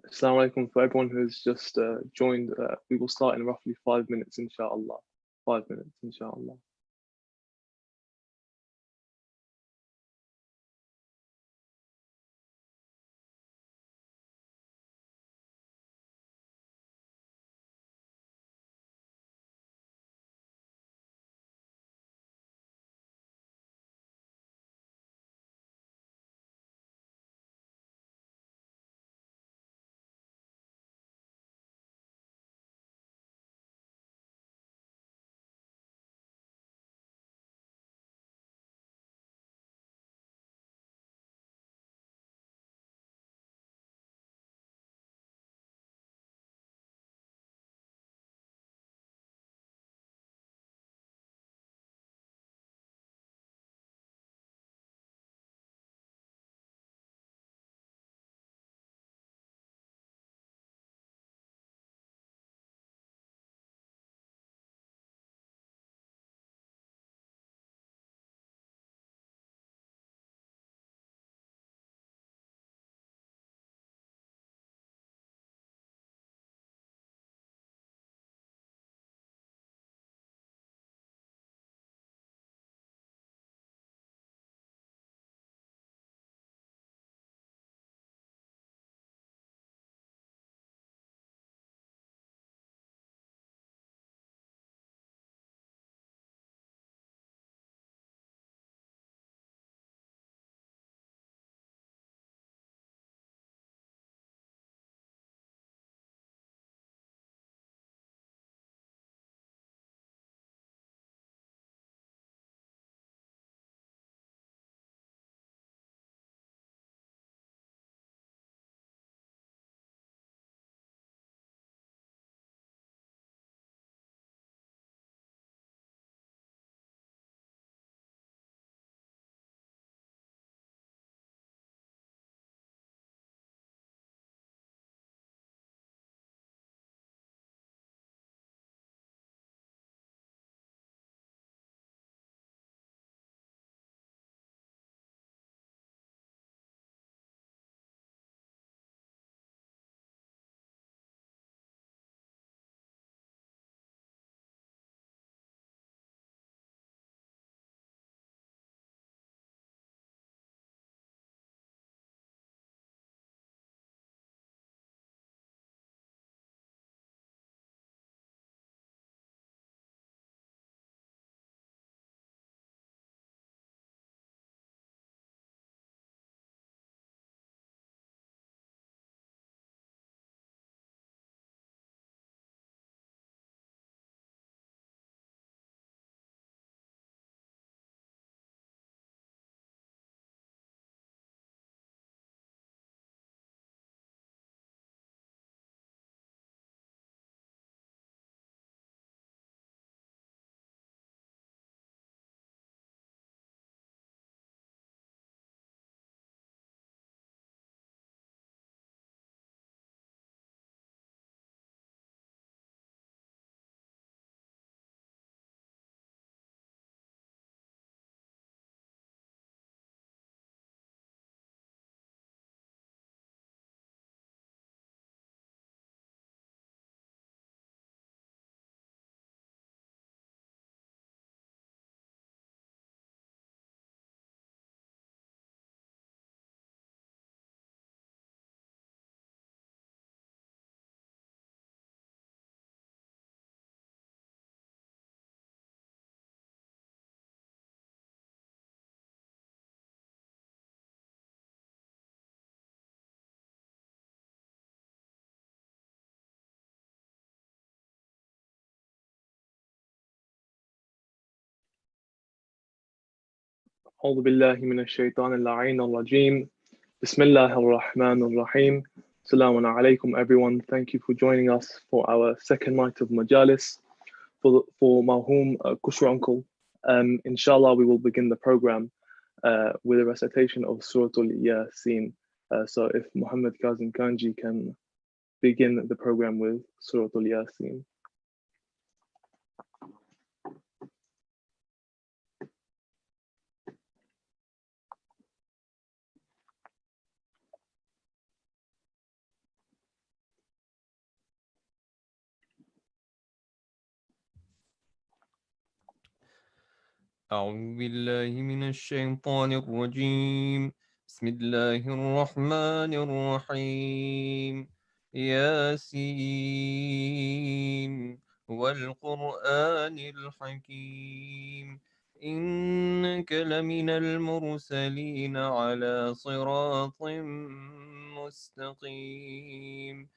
Assalamu alaikum for everyone who has just joined. We will start in roughly 5 minutes, inshallah. 5 minutes, inshallah. أعوذ بالله من الشيطان اللعين الرجيم. بسم الله الرحمن الرحيم. Assalamu alaikum everyone. Thank you for joining us for our second night of Majalis for Marhum Khushru uncle. Inshallah, we will begin the program with a recitation of Surah Al-Yasin. So if Muhammad Kazim Kanji can begin the program with Surah Al-Yasin. أعوذ بالله من الشيطان الرجيم. بسم الله الرحمن الرحيم. ياسين والقرآن الحكيم، إنك لمن المرسلين على صراط مستقيم،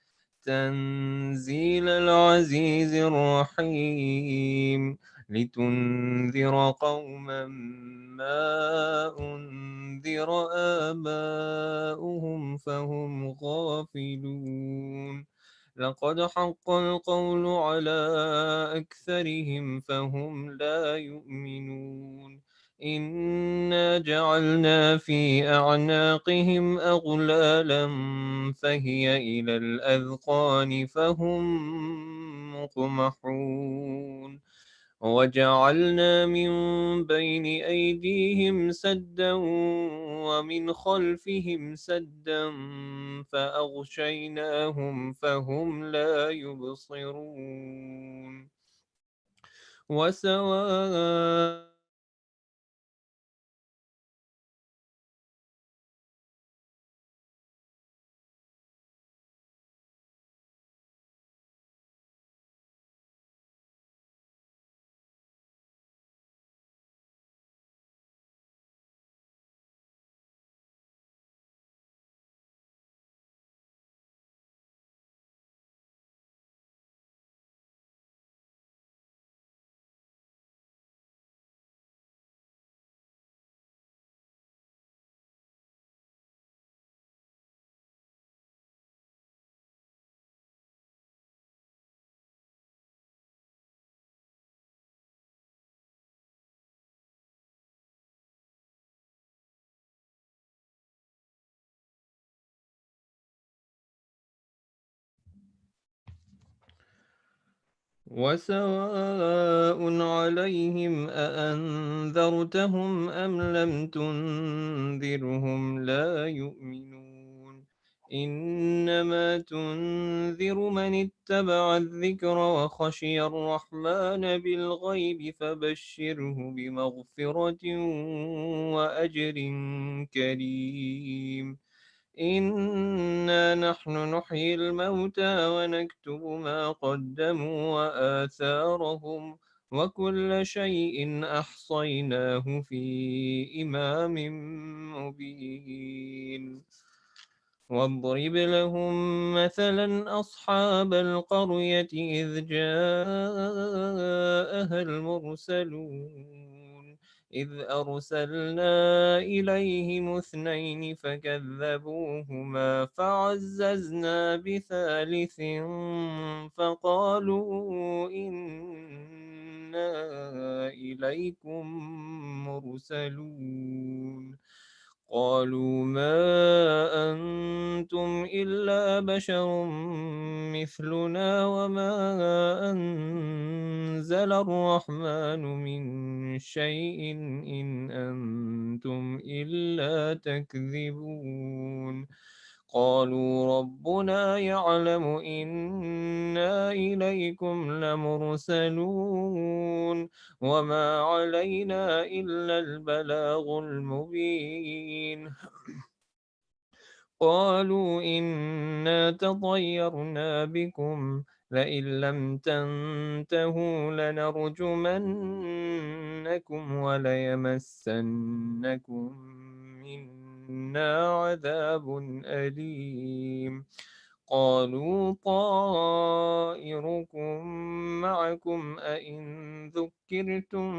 تنزيل العزيز الرحيم، لتنذر قوما ما أنذر آباؤهم فهم غافلون. لقد حق القول على أكثرهم فهم لا يؤمنون. إنا جعلنا في أعناقهم أغلالا فهي إلى الأذقان فهم مقمحون. وجعلنا من بين أيديهم سدا ومن خلفهم سدا فأغشيناهم فهم لا يبصرون. وسواء وسواء عليهم أأنذرتهم أم لم تنذرهم لا يؤمنون. إنما تنذر من اتبع الذكر وخشي الرحمن بالغيب فبشره بمغفرة وأجر كريم. إنا نحن نحيي الموتى ونكتب ما قدموا وآثارهم وكل شيء أحصيناه في إمام مبين. واضرب لهم مثلا أصحاب القرية إذ جاءها المرسلون، إذ أرسلنا إليهم اثنين فكذبوهما فعززنا بثالث فقالوا إنا إليكم مرسلون. قالوا ما أنتم إلا بشر مثلنا وما أنزل الرحمن من شيء إن أنتم إلا تكذبون. قالوا ربنا يعلم إنا إليكم لمرسلون وما علينا إلا البلاغ المبين. قالوا إنا تطيرنا بكم لئن لم تنتهوا لنرجمنكم وليمسنكم منا عذاب أليم. قالوا طائركم معكم أئن ذكرتم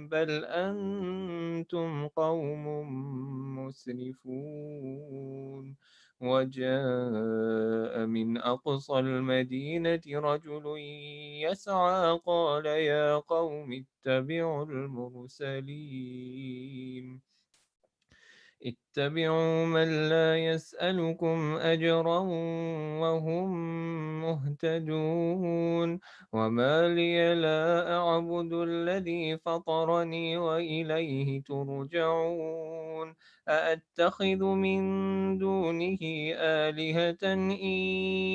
بل أنتم قوم مسرفون. وجاء من أقصى المدينة رجل يسعى قال يا قوم اتبعوا المرسلين واتبعوا من لا يسألكم أجرا وهم مهتدون. وما لي لا أعبد الذي فطرني وإليه ترجعون. أأتخذ من دونه آلهة إن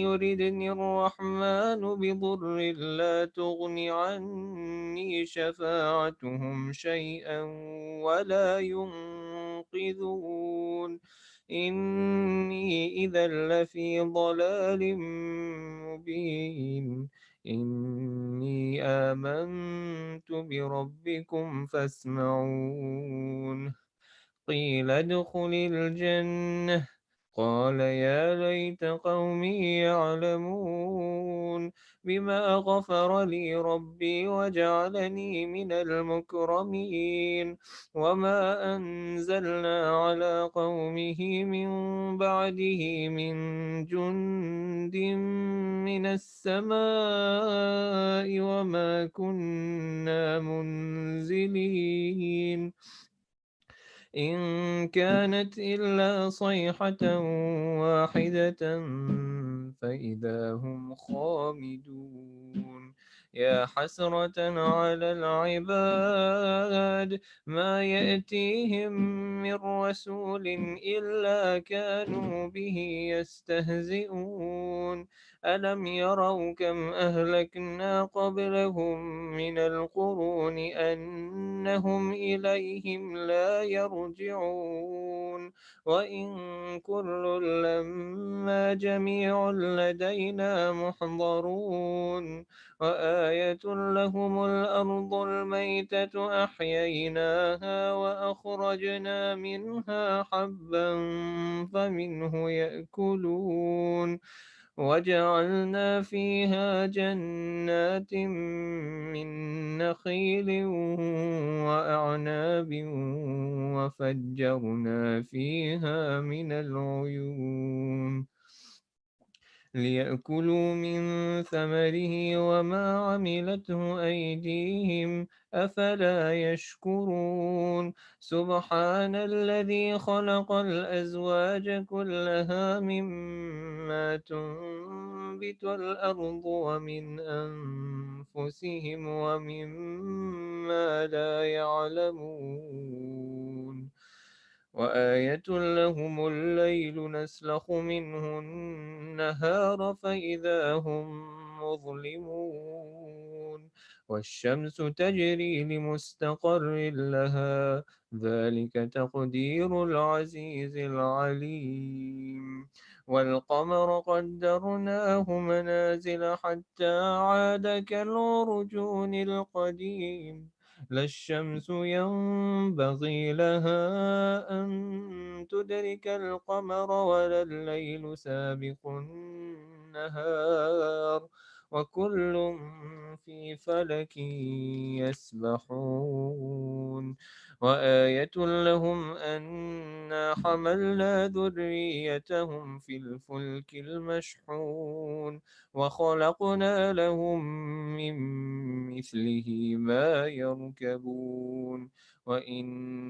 يردني الرحمن بضر لا تغن عني شفاعتهم شيئا ولا ينقذون. إني إذا لفي ضلال مبين. إني آمنت بربكم فاسمعون. قيل ادخل الجنة. قال يا ليت قومي يعلمون بما غفر لي ربي وجعلني من المكرمين. وما أنزلنا على قومه من بعده من جند من السماء وما كنا منزلين. إن كانت إلا صيحة واحدة فإذا هم خامدون. يا حسرة على العباد ما يأتيهم من رسول إلا كانوا به يستهزئون. ألم يروا كم أهلكنا قبلهم من القرون أنهم إليهم لا يرجعون. وإن كل لما جميع لدينا محضرون. وآية لهم الأرض الميتة أحييناها وأخرجنا منها حبا فمنه يأكلون. وجعلنا فيها جنات من نخيل وأعناب وفجرنا فيها من العيون ليأكلوا من ثمره وما عملته أيديهم أفلا يشكرون. سبحان الذي خلق الأزواج كلها مما تنبت الأرض ومن أنفسهم ومما لا يعلمون. وآية لهم الليل نسلخ منه النهار فإذا هم مظلمون. والشمس تجري لمستقر لها ذلك تقدير العزيز العليم. والقمر قدرناه منازل حتى عاد كالعرجون القديم. لا الشمس ينبغي لها أن تدرك القمر ولا الليل سابق النهار وكل في فلك يسبحون. وآية لهم أنا حملنا ذريتهم في الفلك المشحون وخلقنا لهم من مثله ما يركبون. وإن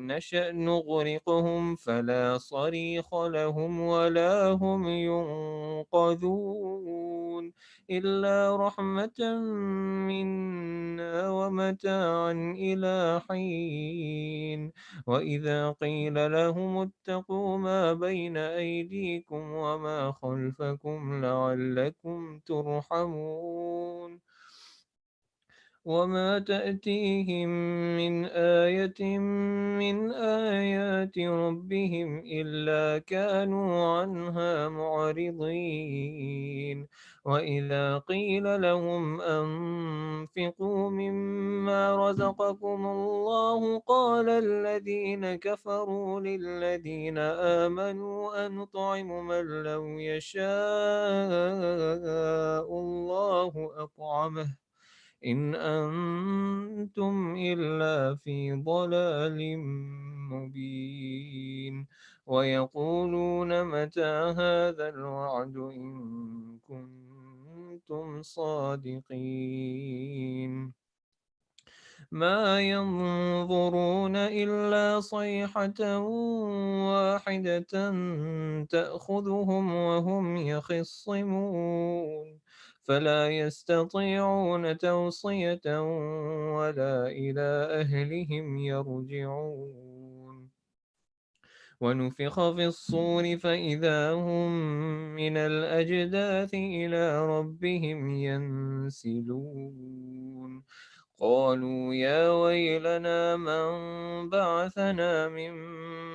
نشأ نغرقهم فلا صريخ لهم ولا هم ينقذون إلا رحمة منا ومتاعا إلى حين. وإذا قيل لهم اتقوا ما بين أيديكم وما خلفكم لعلكم ترحمون. وما تأتيهم من آية من آيات ربهم إلا كانوا عنها معرضين. وإذا قيل لهم أنفقوا مما رزقكم الله قال الذين كفروا للذين آمنوا أنطعم من لو يشاء الله أطعمه إن أنتم إلا في ضلال مبين. ويقولون متى هذا الوعد إن كنتم صادقين. ما ينظرون إلا صيحة واحدة تأخذهم وهم يخصمون فلا يستطيعون توصية ولا إلى أهلهم يرجعون ونفخ في الصور فإذا هم من الأجداث إلى ربهم ينسلون قالوا يا ويلنا من بعثنا من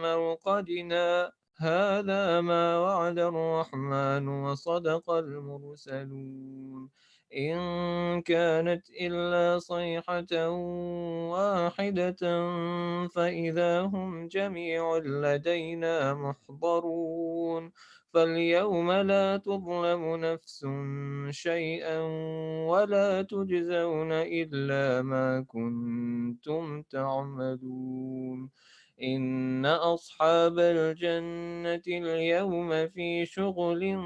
مرقدنا هذا ما وعد الرحمن وصدق المرسلون إن كانت إلا صيحة واحدة فإذا هم جميع لدينا محضرون فاليوم لا تظلم نفس شيئا ولا تجزون إلا ما كنتم تعملون إن أصحاب الجنة اليوم في شغل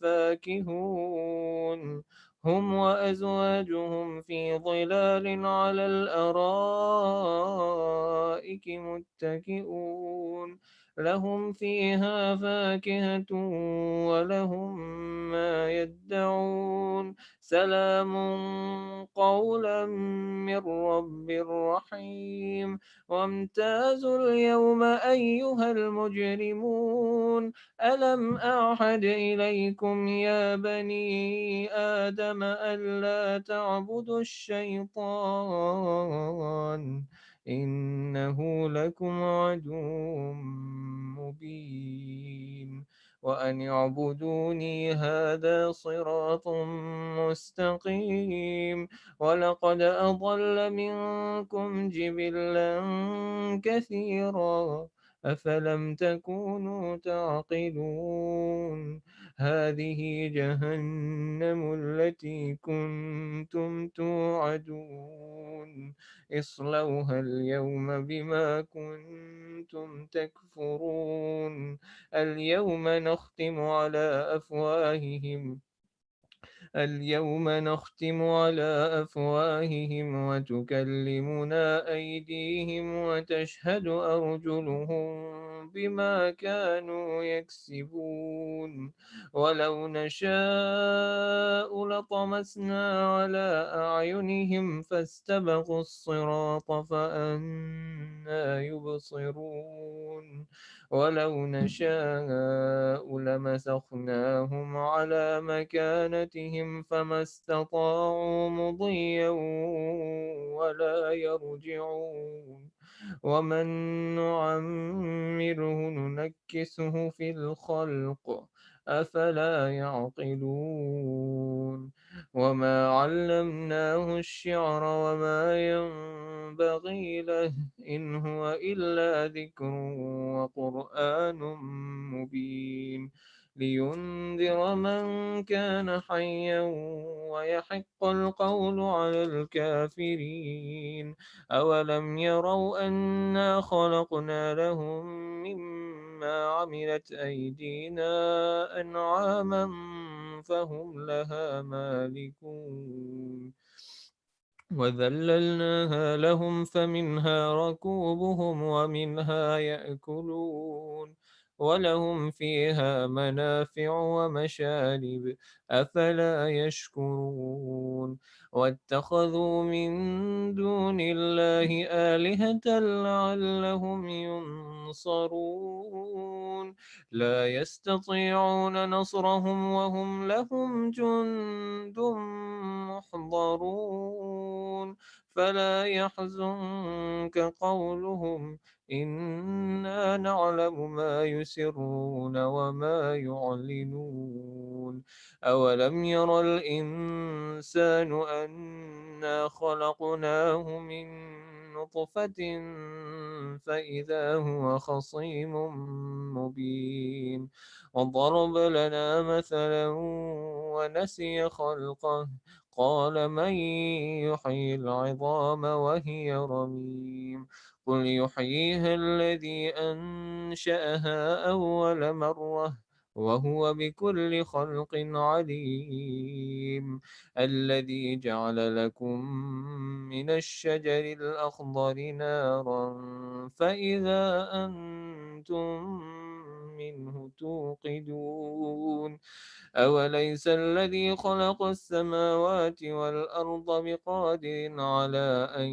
فاكهون هم وأزواجهم في ظلال على الأرائك متكئون لهم فيها فاكهة ولهم ما يدعون سلام قولا من رب رحيم وامتازوا اليوم أيها المجرمون ألم أعهد إليكم يا بني آدم ألا تعبدوا الشيطان إنه لكم عدو مبين وأن اعبدوني هذا صراط مستقيم ولقد أضل منكم جبلا كثيرا أفلم تكونوا تعقلون هذه جهنم التي كنتم توعدون اصلوها اليوم بما كنتم تكفرون اليوم نختم على أفواههم وتكلمنا أيديهم وتشهد أرجلهم بما كانوا يكسبون ولو نشاء لطمسنا على أعينهم فاستبقوا الصراط فأنا يبصرون ولو نشاء لمسخناهم على مكانتهم فما استطاعوا مضيا ولا يرجعون ومن نعمره ننكسه في الخلق أفلا يعقلون وما علمناه الشعر وما ينبغي له إن هو إلا ذكر وقرآن مبين لينذر من كان حيا ويحق القول على الكافرين أولم يروا أنا خلقنا لهم مما عملت أيدينا أنعاما فهم لها مالكون وذللناها لهم فمنها ركوبهم ومنها يأكلون ولهم فيها منافع ومشارب أفلا يشكرون واتخذوا من دون الله آلهة لعلهم ينصرون لا يستطيعون نصرهم وهم لهم جند محضرون فلا يحزنك قولهم إنا نعلم ما يسرون وما يعلنون أولم ير الإنسان أنا خلقناه من نطفة فإذا هو خصيم مبين وضرب لنا مثلا ونسي خلقه قال من يحيي العظام وهي رميم قل يحييها الذي أنشأها أول مرة وهو بكل خلق عليم. الذي جعل لكم من الشجر الأخضر نارا فإذا أنتم منه توقدون. أوليس الذي خلق السماوات والأرض بقادر على أن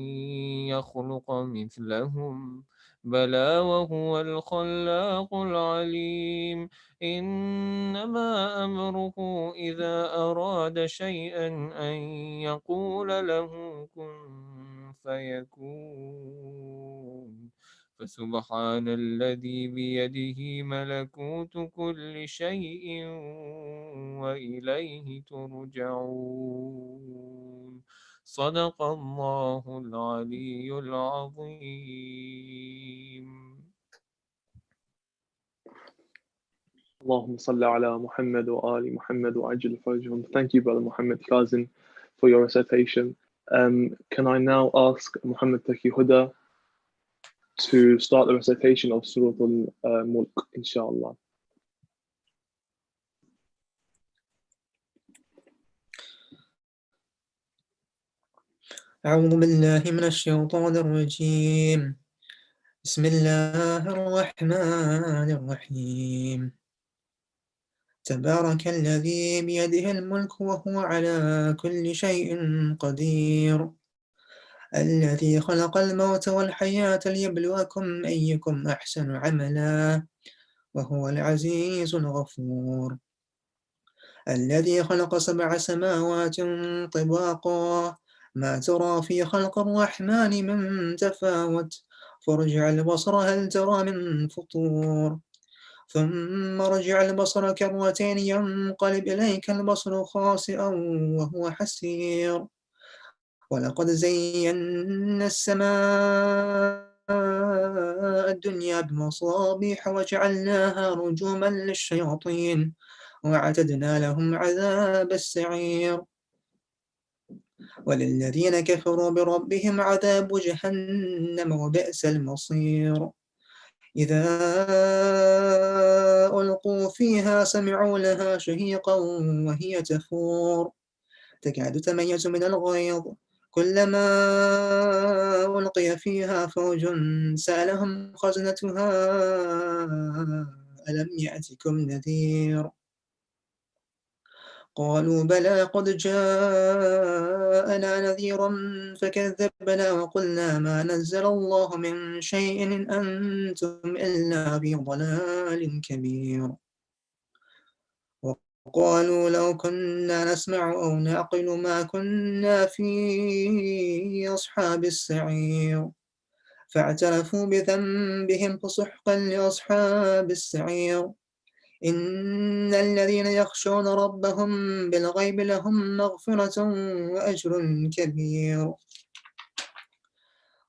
يخلق مثلهم؟ بلى وهو الخلاق العليم. إنما أمره إذا أراد شيئا أن يقول له كن فيكون. فسبحان الذي بيده ملكوت كل شيء وإليه ترجعون. صدق الله العلي العظيم. اللهم صل على محمد وآل محمد وعجل فرجهم. Thank you, Brother Muhammad Kazim, for your recitation. Can I now ask Muhammad Taqi Huda to start the recitation of Surah Al-Mulk, inshallah. أعوذ بالله من الشيطان الرجيم. بسم الله الرحمن الرحيم. تبارك الذي بيده الملك وهو على كل شيء قدير. الذي خلق الموت والحياة ليبلوكم أيكم أحسن عملا وهو العزيز الغفور. الذي خلق 7 سماوات طباقا ما ترى في خلق الرحمن من تفاوت فارجع البصر هل ترى من فطور ثم رجع البصر كرتين ينقلب إليك البصر خاسئا وهو حسير. ولقد زينا السماء الدنيا بمصابيح وجعلناها رجوما للشياطين وأعتدنا لهم عذاب السعير. وللذين كفروا بربهم عذاب جهنم وبئس المصير. إذا ألقوا فيها سمعوا لها شهيقا وهي تفور تكاد تميز من الغيظ كلما ألقي فيها فوج سألهم خزنتها ألم يأتكم نذير قالوا بلى قد جاءنا نذير فكذبنا وقلنا ما نزل الله من شيء إن أنتم إلا في ضلال كبير. وقالوا لو كنا نسمع أو نعقل ما كنا في أصحاب السعير فاعترفوا بذنبهم فسحقا لأصحاب السعير. إن الذين يخشون ربهم بالغيب لهم مغفرة وأجر كبير.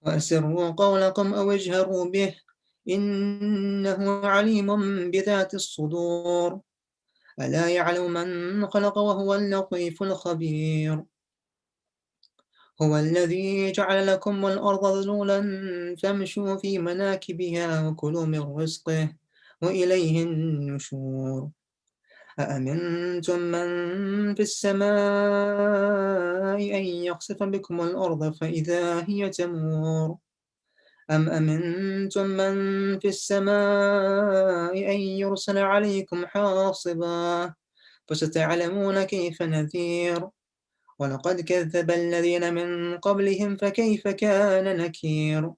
وأسروا قولكم أو اجهروا به إنه عليم بذات الصدور. ألا يعلم من خلق وهو اللطيف الخبير. هو الذي جعل لكم الأرض ذلولا فامشوا في مناكبها وكلوا من رزقه وإليه النشور. أأمنتم من في السماء أن يخسف بكم الأرض فإذا هي تمور أم أمنتم من في السماء أن يرسل عليكم حاصبا فستعلمون كيف نذير. ولقد كذب الذين من قبلهم فكيف كان نكير.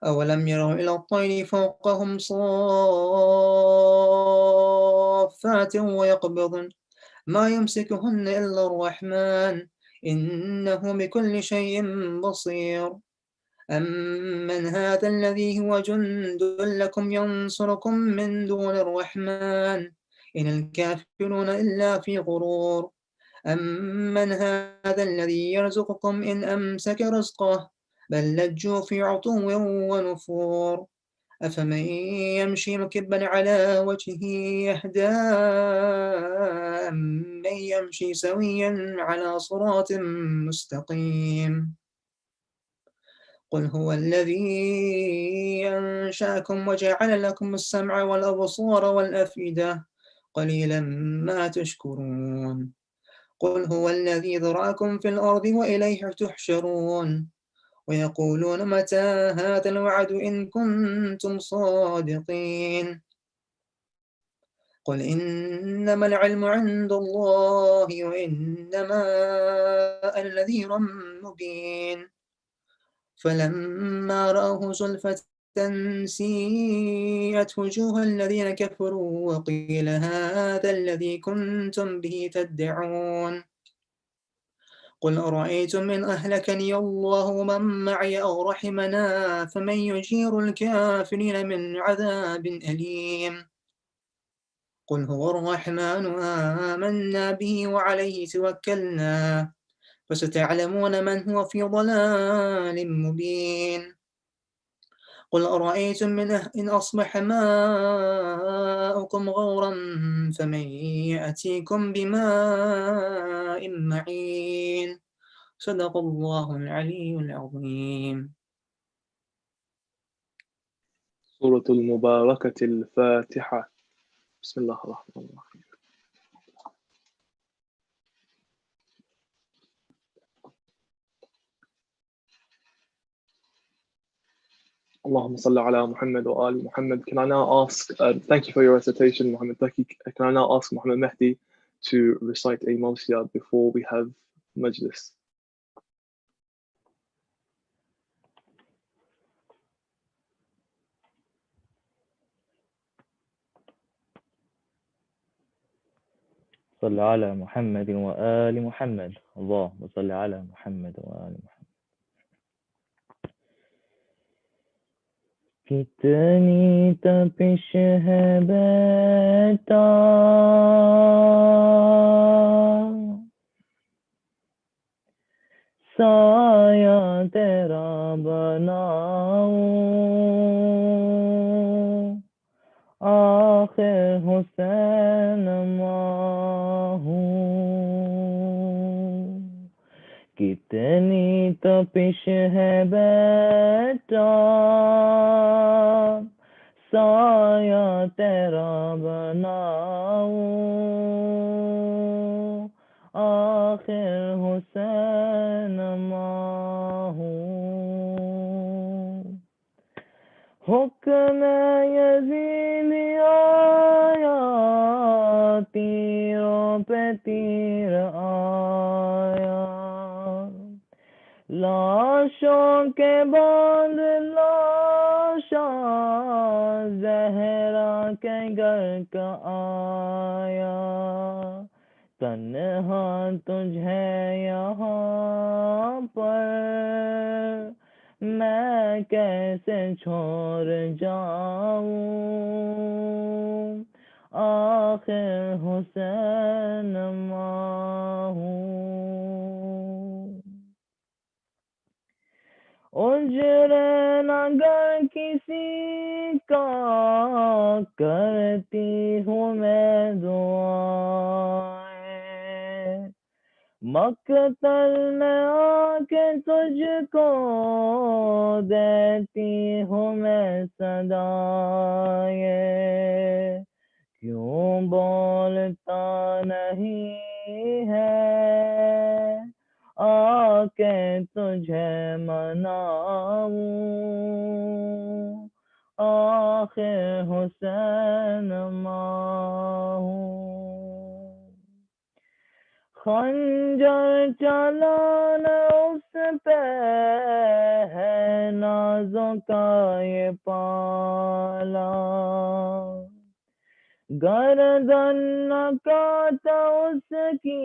أولم يروا إلى الطير فوقهم صافات ويقبضن ما يمسكهن إلا الرحمن إنه بكل شيء بصير. أمن هذا الذي هو جند لكم ينصركم من دون الرحمن إن الكافرون إلا في غرور. أمن هذا الذي يرزقكم إن أمسك رزقه بل لجوا في عتو ونفور. أفمن يمشي مكبا على وجهه يهدى أمن يمشي سويا على صراط مستقيم. قل هو الذي أنشأكم وجعل لكم السمع والأبصار والأفئدة قليلا ما تشكرون قل هو الذي ذرأكم في الأرض وإليه تحشرون ويقولون متى هذا الوعد إن كنتم صادقين قل إنما العلم عند الله وإنما أنا نذير مبين فلما رأوه زلفة سيئت وجوه الذين كفروا وقيل هذا الذي كنتم به تدعون قل أرأيتم إن أهلكني الله ومن معي أو رحمنا فمن يجير الكافرين من عذاب أليم قل هو الرحمن آمنا به وعليه توكلنا فستعلمون من هو في ضلال مبين قل أرأيتم إن أصبح ماؤكم غورا فمن يأتيكم بماء معين صدق الله العلي العظيم. سورة المباركة الفاتحة. بسم الله الرحمن الرحيم. اللهم صل على محمد وآل Muhammad. Can I now ask, thank you for your recitation, Muhammad Taki. Can I now ask Muhammad Mehdi to recite a Mawsiyah before we have Majlis? صل على محمد وآل محمد. اللهم صل على محمد وآل محمد. کتنی تپش ہے بیٹا سایہ تیرا بناؤں آخر حسین ماں ہوں کتنی تپش ہے بیٹا سایہ تیرا بناؤں آخر حسین ماں ہوں حکم یزید آیا تیروں پہ تیر آیا لاشوں کے بعد لاشاں زہرا کے گھر کا آیا تنہا تجھے یہاں پر میں کیسے چھوڑ جاؤں آخر حسین ماں ہوں اجڑے نہ گر کسی کا کرتی ہوں میں دعائیں مقتل میں آ کے تجھ کو دیتی ہوں میں صدائیں کیوں بولتا نہیں ہے آ کے تجھے مناؤں آخر حسین ماں ہوں خنجر چلانا اس پہ ہے نازوں کا یہ پالا گردن نہ کاٹا اس کی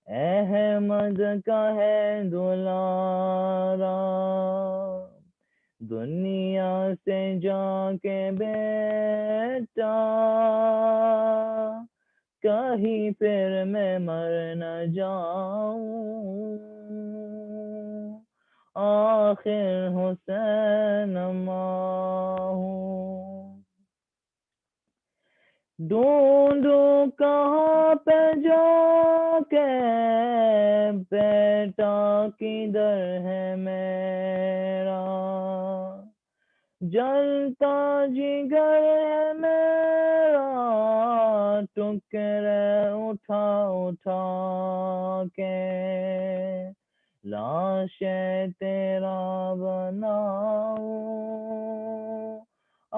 احمد کا ہے دلارا دنیا سے جا کے بیٹا کہیں پھر میں مر نہ جاؤں آخر حسین ماں ہوں ढूंढूं कहाँ पे जाके बेटा किधर है मेरा, जलता जिगर है मेरा टुकड़े उठा उठा के, लाशे तेरा बनाऊं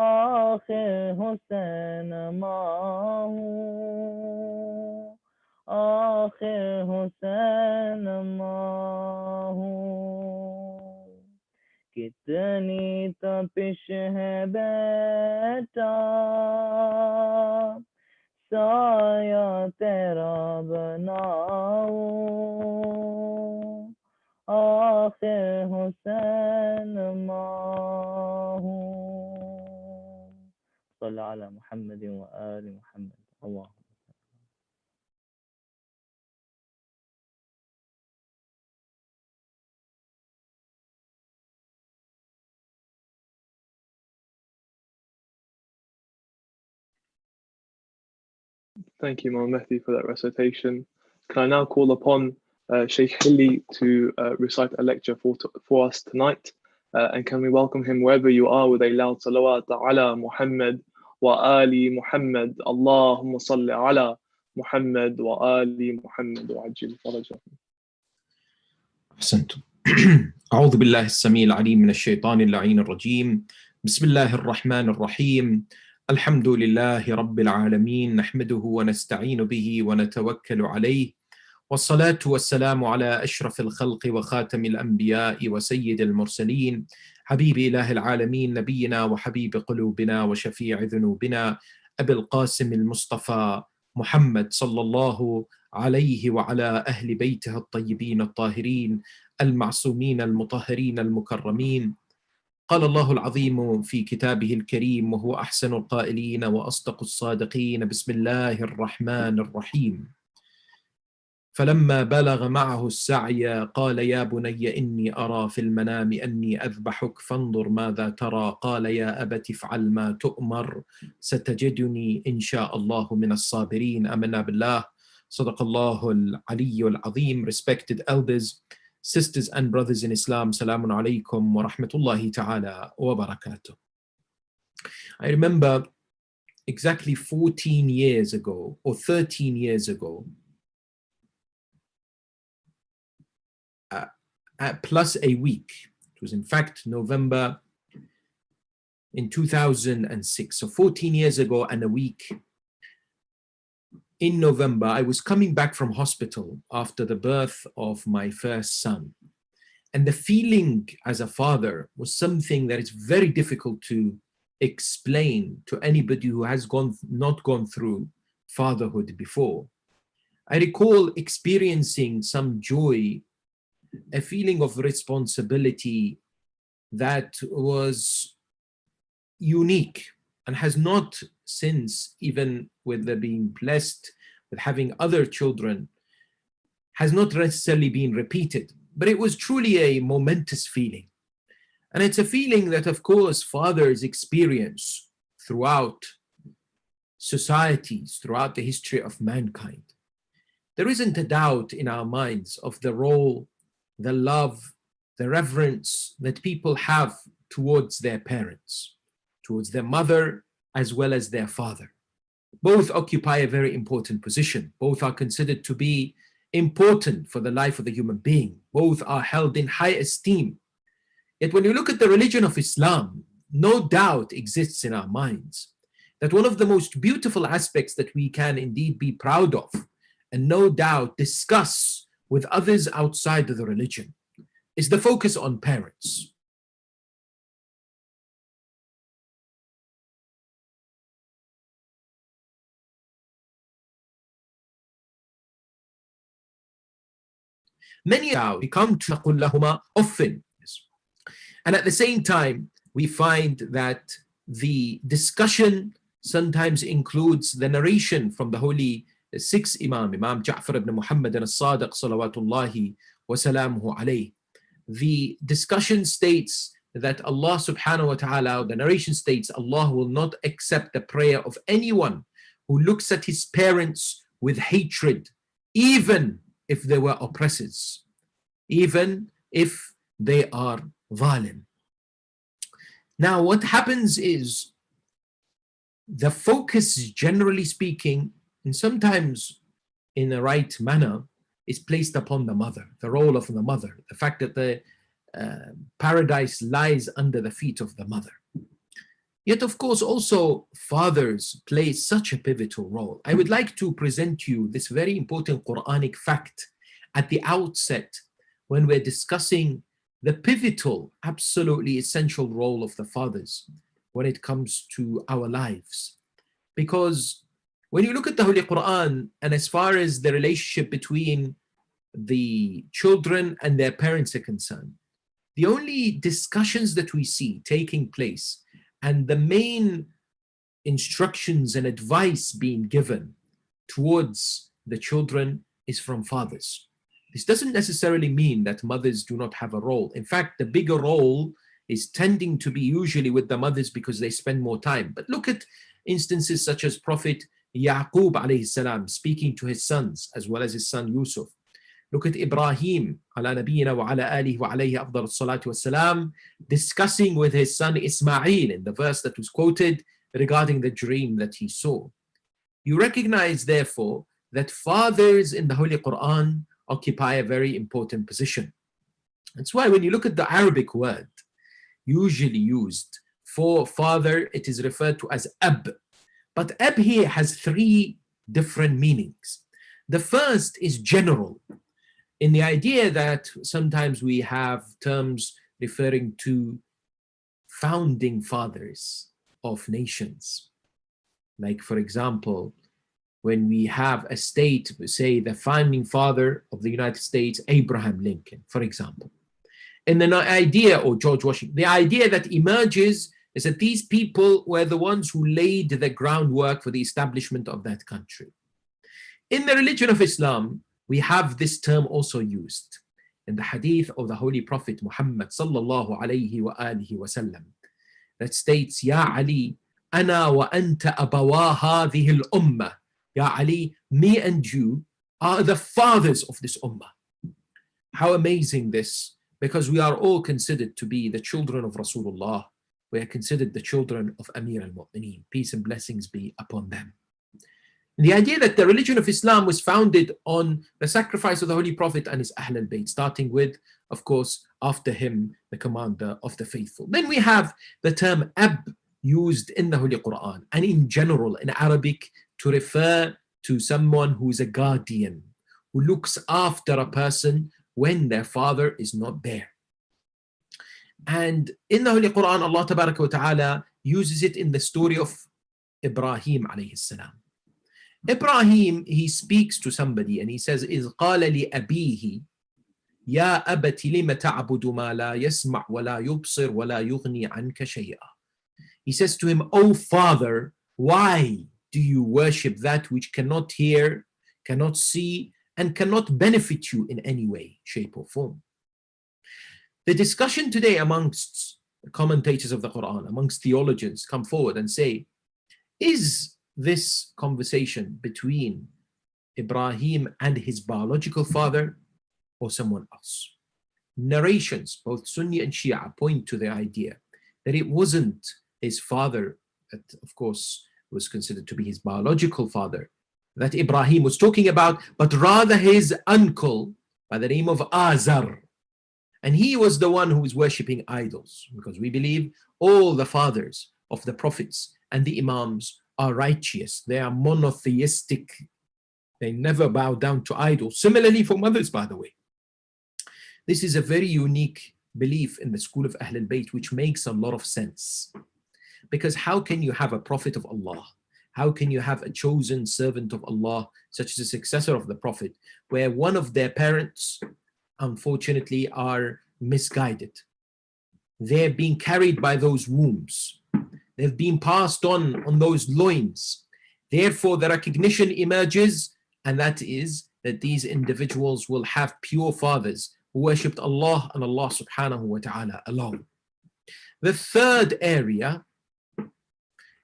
आखिर हुसैन मां हूँ, आखिर हुसैन मां हूँ। कितनी तपिश है बेटा साया तेरा बनाऊं, आखिर हुसैन मां हूँ। सल्लल्लाहु अला मुहम्मद व आलि मुहम्मद। अल्लाह। Thank you, Imam Mehdi, for that recitation. Can I now call upon Sheikh Hilli to recite a lecture for us tonight? And can we welcome him wherever you are with a loud salawat ala Muhammad wa ali Muhammad. Allahumma salli ala Muhammad wa ali Muhammad wa ajil farajakum. أحسنتم. أعوذ بالله السميع العليم من الشيطان اللعين الرجيم. بسم الله الرحمن الرحيم. الحمد لله رب العالمين، نحمده ونستعين به ونتوكل عليه، والصلاة والسلام على أشرف الخلق وخاتم الأنبياء وسيد المرسلين، حبيب إله العالمين، نبينا وحبيب قلوبنا وشفيع ذنوبنا، أبي القاسم المصطفى محمد صلى الله عليه وعلى أهل بيته الطيبين الطاهرين المعصومين المطهرين المكرمين. قال الله العظيم في كتابه الكريم وهو أحسن القائلين وأصدق الصادقين: بسم الله الرحمن الرحيم. فلما بلغ معه السعي قال يا بني إني أرى في المنام أني أذبحك فانظر ماذا ترى، قال يا أبت افعل ما تؤمر ستجدني إن شاء الله من الصابرين. آمنا بالله. صدق الله العلي العظيم. Respected elders, sisters and brothers in Islam, Salamun alaykum wa rahmatullahi ta'ala wa barakatuh. I remember exactly 14 years ago or 13 years ago, plus a week. It was in fact November in 2006. So 14 years ago and a week. In November, I was coming back from hospital after the birth of my first son. And the feeling as a father was something that is very difficult to explain to anybody who has not gone through fatherhood before. I recall experiencing some joy, a feeling of responsibility that was unique and has not since, even with the being blessed with having other children, has not necessarily been repeated. But it was truly a momentous feeling. And it's a feeling that, of course, fathers experience throughout societies, throughout the history of mankind. There isn't a doubt in our minds of the role, the love, the reverence that people have towards their parents, towards their mother as well as their father. Both occupy a very important position. Both are considered to be important for the life of the human being. Both are held in high esteem. Yet when you look at the religion of Islam, no doubt exists in our minds that one of the most beautiful aspects that we can indeed be proud of and no doubt discuss with others outside of the religion is the focus on parents. Many now become تقول لهما أف. And at the same time, we find that the discussion sometimes includes the narration from the holy sixth Imam, Imam Ja'far ibn Muhammad al-Sadiq salawatullahi wa salamuhu alayh. The discussion states that Allah subhanahu wa ta'ala, the narration states, Allah will not accept the prayer of anyone who looks at his parents with hatred, even if they were oppressors, even if they are zalim. Now, what happens is the focus, generally speaking, and sometimes in a right manner, is placed upon the mother, the role of the mother, the fact that the paradise lies under the feet of the mother. Yet, of course, also fathers play such a pivotal role. I would like to present you this very important Quranic fact at the outset when we're discussing the pivotal, absolutely essential role of the fathers when it comes to our lives. Because when you look at the Holy Quran, and as far as the relationship between the children and their parents are concerned, the only discussions that we see taking place and the main instructions and advice being given towards the children is from fathers. This doesn't necessarily mean that mothers do not have a role. In fact, the bigger role is tending to be usually with the mothers because they spend more time. But look at instances such as Prophet Yaqub alayhi salam speaking to his sons as well as his son Yusuf. Look at Ibrahim ala nabiyina wa ala alihi wa alayhi afdal salatu wassalam discussing with his son Ismail in the verse that was quoted regarding the dream that he saw. You recognize therefore that fathers in the Holy Quran occupy a very important position. That's why when you look at the Arabic word usually used for father, it is referred to as ab. But ab here has three different meanings. The first is general, in the idea that sometimes we have terms referring to founding fathers of nations. Like, for example, when we have a state, say the founding father of the United States, Abraham Lincoln, for example. And then the idea, or George Washington, the idea that emerges is that these people were the ones who laid the groundwork for the establishment of that country. In the religion of Islam, we have this term also used in the hadith of the Holy Prophet Muhammad sallallahu alayhi wa alihi wa sallam that states, Ya Ali, ana wa anta abawa hadhihi al-ummah. Ya Ali, me and you are the fathers of this ummah. How amazing this, because we are all considered to be the children of Rasulullah. We are considered the children of Amir al-Mu'mineen. Peace and blessings be upon them. The idea that the religion of Islam was founded on the sacrifice of the Holy Prophet and his Ahl al-Bayt, starting with, of course, after him, the commander of the faithful. Then we have the term ab used in the Holy Quran and in general in Arabic to refer to someone who is a guardian, who looks after a person when their father is not there. And in the Holy Quran, Allah Tabaraka wa Ta'ala uses it in the story of Ibrahim alayhi salam. Ibrahim, he speaks to somebody and he says, إِذْ قَالَ لِأَبِيهِ يَا أَبَتِ لِمَ تَعْبُدُ مَا لَا يَسْمَعْ وَلَا يُبْصِرْ وَلَا يُغْنِي عَنْكَ شَيْئًا. He says to him, O father, why do you worship that which cannot hear, cannot see, and cannot benefit you in any way, shape, or form? The discussion today amongst commentators of the Quran, amongst theologians, come forward and say, is this conversation between Ibrahim and his biological father or someone else? Narrations, both Sunni and Shia, point to the idea that it wasn't his father that, of course, was considered to be his biological father that Ibrahim was talking about, but rather his uncle by the name of Azar. And he was the one who was worshipping idols, because we believe all the fathers of the prophets and the imams are righteous. They are monotheistic. They never bow down to idols. Similarly for mothers, by the way. This is a very unique belief in the school of Ahl al-Bayt, which makes a lot of sense. Because how can you have a prophet of Allah? How can you have a chosen servant of Allah, such as a successor of the prophet, where one of their parents, unfortunately, are misguided? They're being carried by those wombs. They've been passed on those loins. Therefore, the recognition emerges, and that is that these individuals will have pure fathers who worshipped Allah and Allah subhanahu wa ta'ala alone. The third area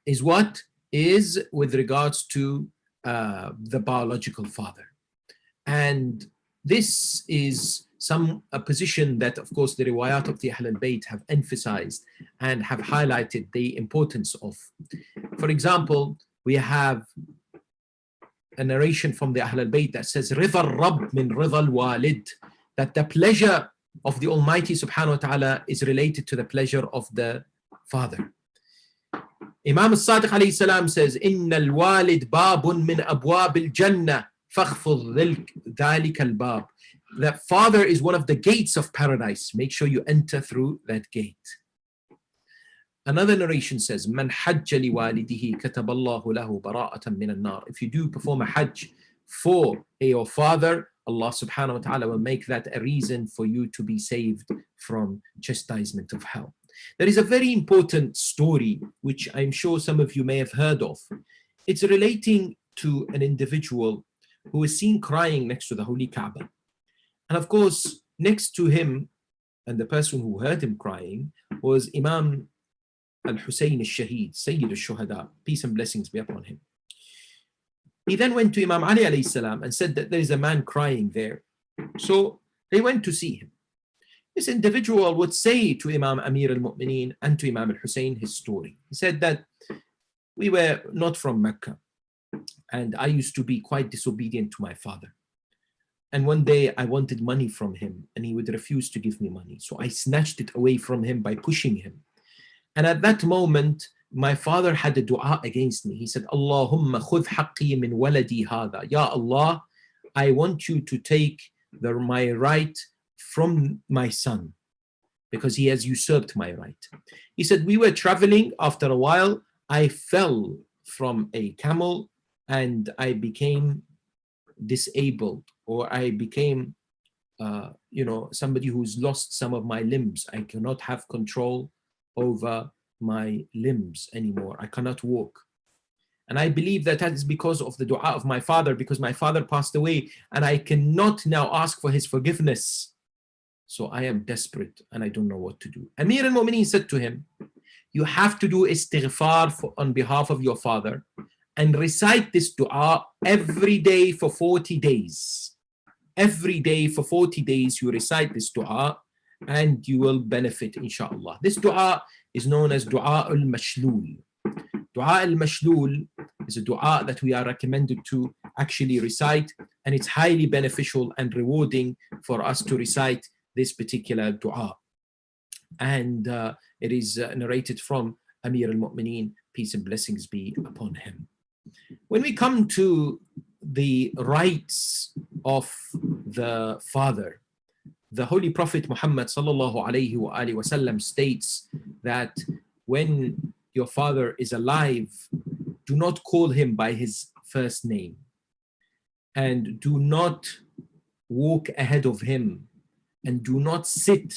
is what? is with regards to the biological father. And this is a position that, of course, the riwayat of the Ahl al-Bayt have emphasized and have highlighted the importance of. For example, we have a narration from the Ahl al-Bayt that says, رِضَى الرَّبْ مِنْ رِضَى الْوَالِدِ, that the pleasure of the Almighty subhanahu wa ta'ala is related to the pleasure of the father. Imam al-Sadiq alayhi salam says, إِنَّ الْوَالِدْ بَابٌ مِنْ أَبْوَابِ الْجَنَّةِ فَاخْفُضْ ذَلِكَ الْبَابِ. That father is one of the gates of paradise. Make sure you enter through that gate. Another narration says, مَنْ حَجَّ لِوَالِدِهِ كَتَبَ اللَّهُ لَهُ بَرَاءَةً مِنَ النَّارِ. If you do perform a hajj for your father, Allah subhanahu wa ta'ala will make that a reason for you to be saved from chastisement of hell. There is a very important story which I'm sure some of you may have heard of. It's relating to an individual who is seen crying next to the Holy Kaaba. And of course, next to him, and the person who heard him crying, was Imam al-Husayn al-Shaheed, Sayyid al-Shuhada, peace and blessings be upon him. He then went to Imam Ali alayhi salam and said that there is a man crying there. So they went to see him. This individual would say to Imam Amir al-Mu'mineen and to Imam al-Hussein his story. He said that we were not from Mecca and I used to be quite disobedient to my father. And one day I wanted money from him and he would refuse to give me money. So I snatched it away from him by pushing him. And at that moment, my father had a dua against me. He said, Allahumma khudh haqqi min waladi hadha. Ya Allah, I want you to take my right from my son because he has usurped my right. He said, we were traveling. After a while, I fell from a camel and I became disabled, or I became, somebody who's lost some of my limbs. I cannot have control over my limbs anymore. I cannot walk. And I believe that is because of the dua of my father, because my father passed away and I cannot now ask for his forgiveness. So I am desperate and I don't know what to do. Amir al-Mu'mineen said to him, you have to do istighfar on behalf of your father and recite this dua every day for 40 days. Every day for 40 days you recite this dua and you will benefit, inshallah. This dua is known as Dua al-Mashlul. Dua al-Mashlul is a dua that we are recommended to actually recite, and it's highly beneficial and rewarding for us to recite this particular dua. And it is narrated from Amir al-Mu'mineen, peace and blessings be upon him. When we come to the rights of the father, the Holy Prophet Muhammad sallallahu alayhi wa alihi wasallam states that when your father is alive, do not call him by his first name and do not walk ahead of him and do not sit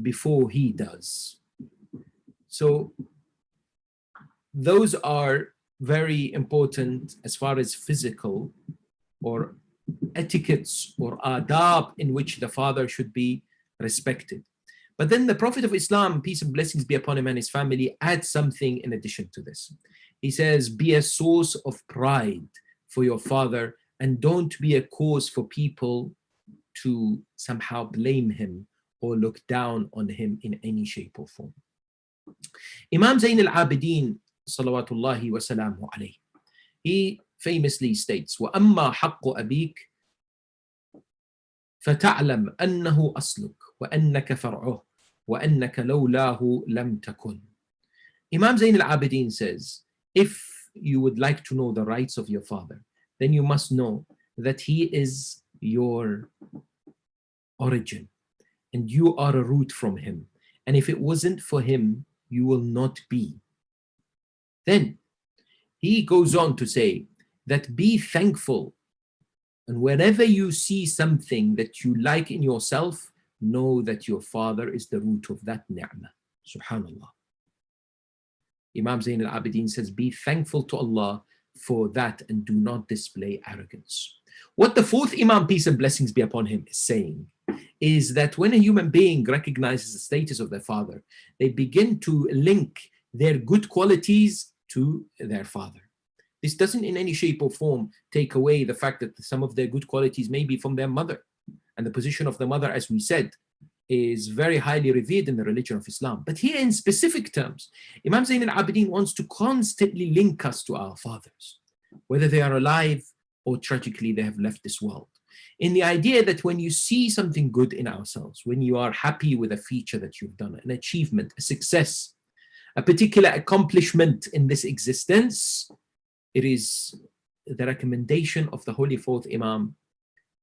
before he does. So those are very important as far as physical or etiquettes or adab in which the father should be respected. But then the Prophet of Islam, peace and blessings be upon him and his family, adds something in addition to this. He says, be a source of pride for your father and don't be a cause for people to somehow blame him or look down on him in any shape or form. Imam Zayn al-Abidin, salawatullahi wa salamu alayhi, he famously states, وَأَمَّا حَقُّ أَبِيكَ فَتَعْلَمْ أَنَّهُ أَصْلُكَ وَأَنَّكَ فَرْعُهُ وَأَنَّكَ لَوْلَاهُ لَمْ تَكُنْ. Imam Zayn al-Abidin says, if you would like to know the rights of your father, then you must know that he is your origin and you are a root from him. And if it wasn't for him, you will not be. Then he goes on to say that be thankful, and whenever you see something that you like in yourself, know that your father is the root of that ni'mah. Subhanallah. Imam Zayn al-Abidin says, be thankful to Allah for that and do not display arrogance. What the fourth Imam, peace and blessings be upon him, is saying is that when a human being recognizes the status of their father, they begin to link their good qualities to their father. This doesn't in any shape or form take away the fact that some of their good qualities may be from their mother. And the position of the mother, as we said, is very highly revered in the religion of Islam. But here in specific terms, Imam Zain al-Abidin wants to constantly link us to our fathers, whether they are alive or tragically they have left this world. In the idea that when you see something good in ourselves, when you are happy with a feature that you've done, an achievement, a success, a particular accomplishment in this existence, it is the recommendation of the Holy Fourth Imam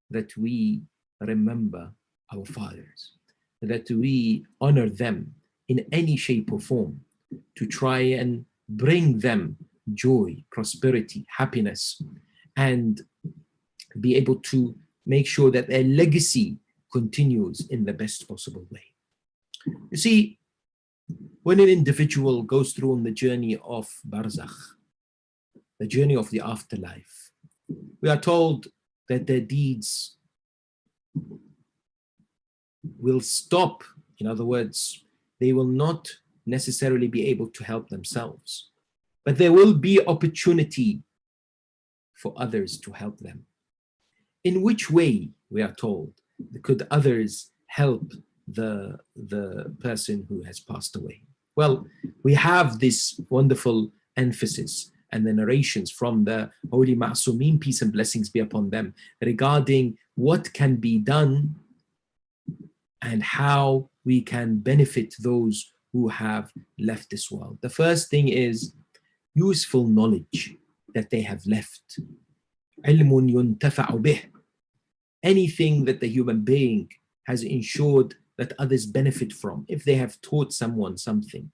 that we remember our fathers, that we honor them in any shape or form, to try and bring them joy, prosperity, happiness, and be able to make sure that their legacy continues in the best possible way. You see, when an individual goes through on the journey of barzakh, the journey of the afterlife, we are told that their deeds will stop. In other words, they will not necessarily be able to help themselves, but there will be opportunity for others to help them. In which way, we are told, could others help the person who has passed away? Well, we have this wonderful emphasis and the narrations from the Holy Ma'sumin, peace and blessings be upon them, regarding what can be done and how we can benefit those who have left this world. The first thing is useful knowledge that they have left. علم ينتفع به. Anything that the human being has ensured that others benefit from. If they have taught someone something,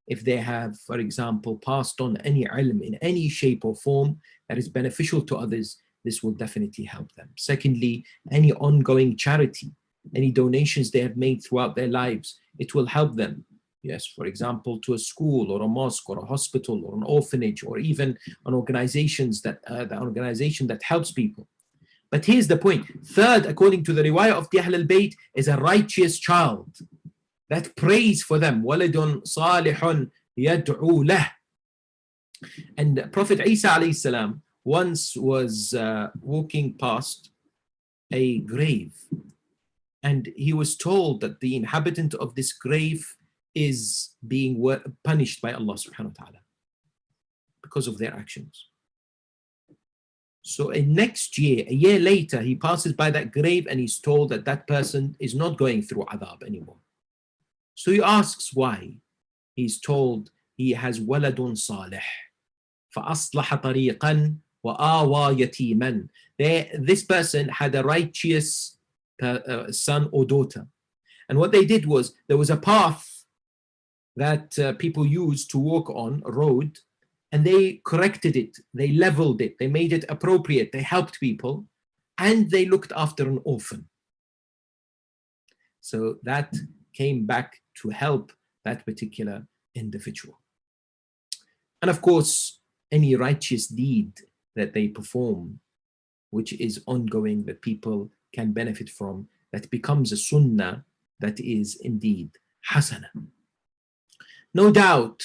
if they have, for example, passed on any ilm in any shape or form that is beneficial to others, this will definitely help them. Secondly, any ongoing charity, any donations they have made throughout their lives, it will help them. Yes, for example, to a school or a mosque or a hospital or an orphanage, or even an organization that helps people. But here's the point. Third, according to the riwayah of the Ahl al-Bayt, is a righteous child that prays for them. وَلَدٌ صَالِحٌ يَدْعُو لَهُ. And Prophet Isa alayhi salam once was walking past a grave, and he was told that the inhabitant of this grave is being punished by Allah subhanahu wa ta'ala because of their actions. So next year, a year later, he passes by that grave and he's told that that person is not going through adhab anymore. So he asks why. He's told he has waladun salih فَأَصْلَحَ طَرِيقًا وَآوَى يَتِيمًا. This person had a righteous son or daughter. And what they did was, there was a path that people used to walk on, a road, and they corrected it, they leveled it, they made it appropriate, they helped people, and they looked after an orphan. So that came back to help that particular individual. And of course, any righteous deed that they perform, which is ongoing, that people can benefit from, that becomes a sunnah, that is indeed hasana. No doubt,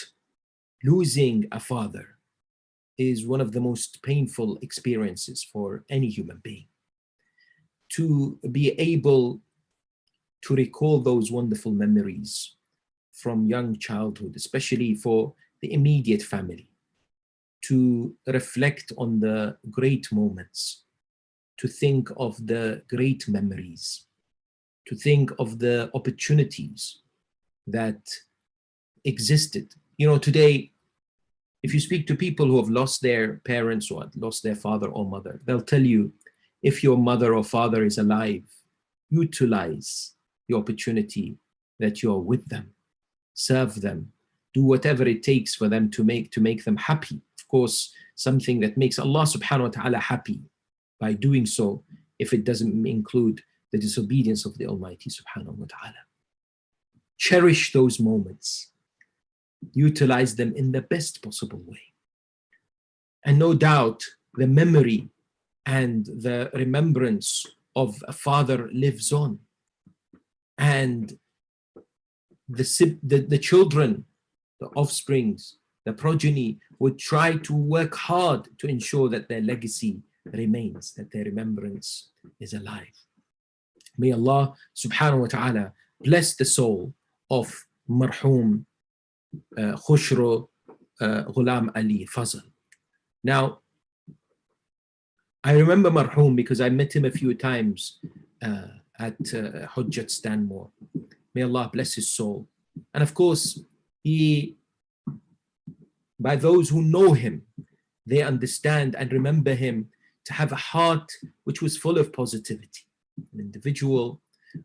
losing a father is one of the most painful experiences for any human being. To be able to recall those wonderful memories from young childhood, especially for the immediate family, to reflect on the great moments, to think of the great memories, to think of the opportunities that existed. You know, today, if you speak to people who have lost their parents or lost their father or mother, they'll tell you, if your mother or father is alive, utilize the opportunity that you're with them, serve them, do whatever it takes for them to make them happy. Of course, something that makes Allah subhanahu wa ta'ala happy by doing so, if it doesn't include the disobedience of the Almighty subhanahu wa ta'ala. Cherish those moments. Utilize them in the best possible way. And no doubt, the memory and the remembrance of a father lives on. And the children, the offsprings, the progeny would try to work hard to ensure that their legacy remains, that their remembrance is alive. May Allah subhanahu wa ta'ala bless the soul of marhum Khushru Gulamali Fazal. Now, I remember marhum because I met him a few times at Hujjat Stanmore. May Allah bless his soul. And of course, by those who know him, they understand and remember him to have a heart which was full of positivity. An individual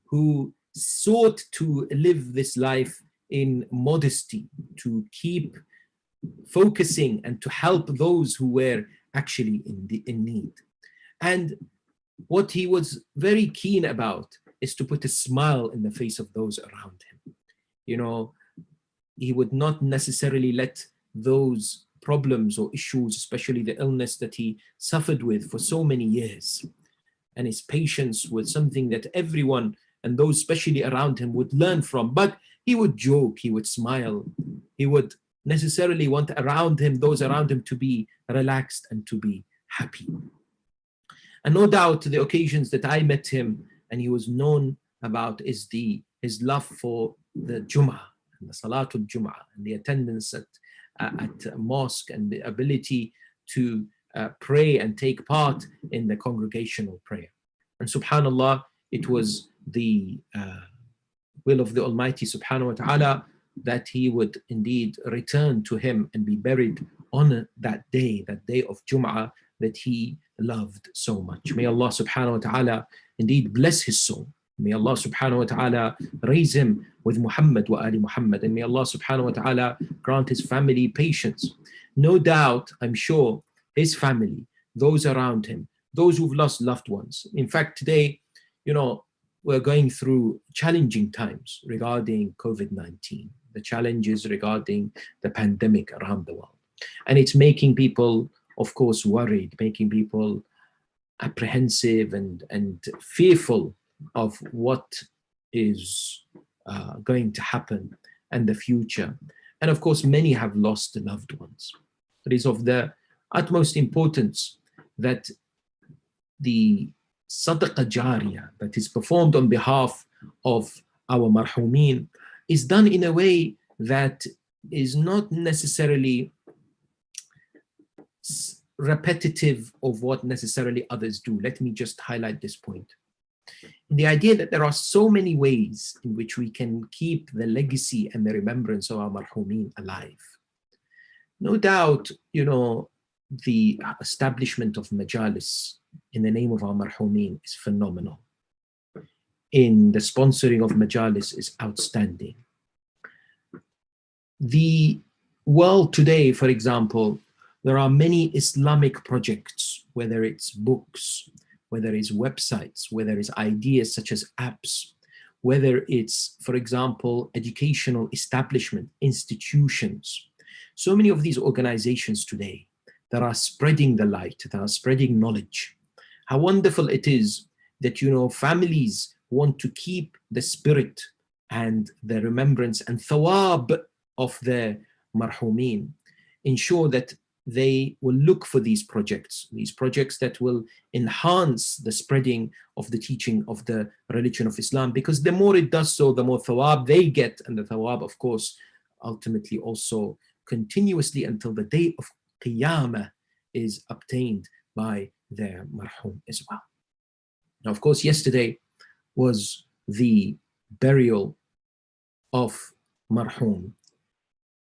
who sought to live this life in modesty, to keep focusing and to help those who were actually in need. And what he was very keen about is to put a smile in the face of those around him. You know, he would not necessarily let those problems or issues, especially the illness that he suffered with for so many years, and his patience was something that everyone and those especially around him would learn from. But he would joke, he would smile, he would necessarily want those around him to be relaxed and to be happy. And no doubt the occasions that I met him and he was known about is his love for the Jum'ah and the Salatul Jum'ah and the attendance at mosque and the ability to pray and take part in the congregational prayer. And subhanallah, it was the will of the Almighty subhanahu wa ta'ala that he would indeed return to him and be buried on that day of Jum'ah that he loved so much. May Allah subhanahu wa ta'ala indeed bless his soul. May Allah subhanahu wa ta'ala raise him with Muhammad wa Ali Muhammad. And may Allah subhanahu wa ta'ala grant his family patience. No doubt, I'm sure, his family, those around him, those who've lost loved ones. In fact, today, you know, we're going through challenging times regarding COVID-19, the challenges regarding the pandemic around the world. And it's making people, of course, worried, making people apprehensive and fearful of what is going to happen and the future. And of course, many have lost loved ones. It is of the utmost importance that the sadaqah jariyah that is performed on behalf of our marhumeen is done in a way that is not necessarily repetitive of what necessarily others do. Let me just highlight this point. The idea that there are so many ways in which we can keep the legacy and the remembrance of our marhumeen alive. No doubt, you know, the establishment of Majlis in the name of our marhumeen is phenomenal. In the sponsoring of Majlis is outstanding. The world today, for example, there are many Islamic projects, whether it's books, whether it's websites, whether it's ideas such as apps, whether it's, for example, educational establishment, institutions. So many of these organizations today that are spreading the light, that are spreading knowledge. How wonderful it is that, you know, families want to keep the spirit and the remembrance and thawab of their marhumeen, ensure that they will look for these projects that will enhance the spreading of the teaching of the religion of Islam, because the more it does so, the more thawab they get, and the thawab, of course, ultimately also continuously until the day of Qiyamah is obtained by their marhum as well. Now, of course, yesterday was the burial of marhum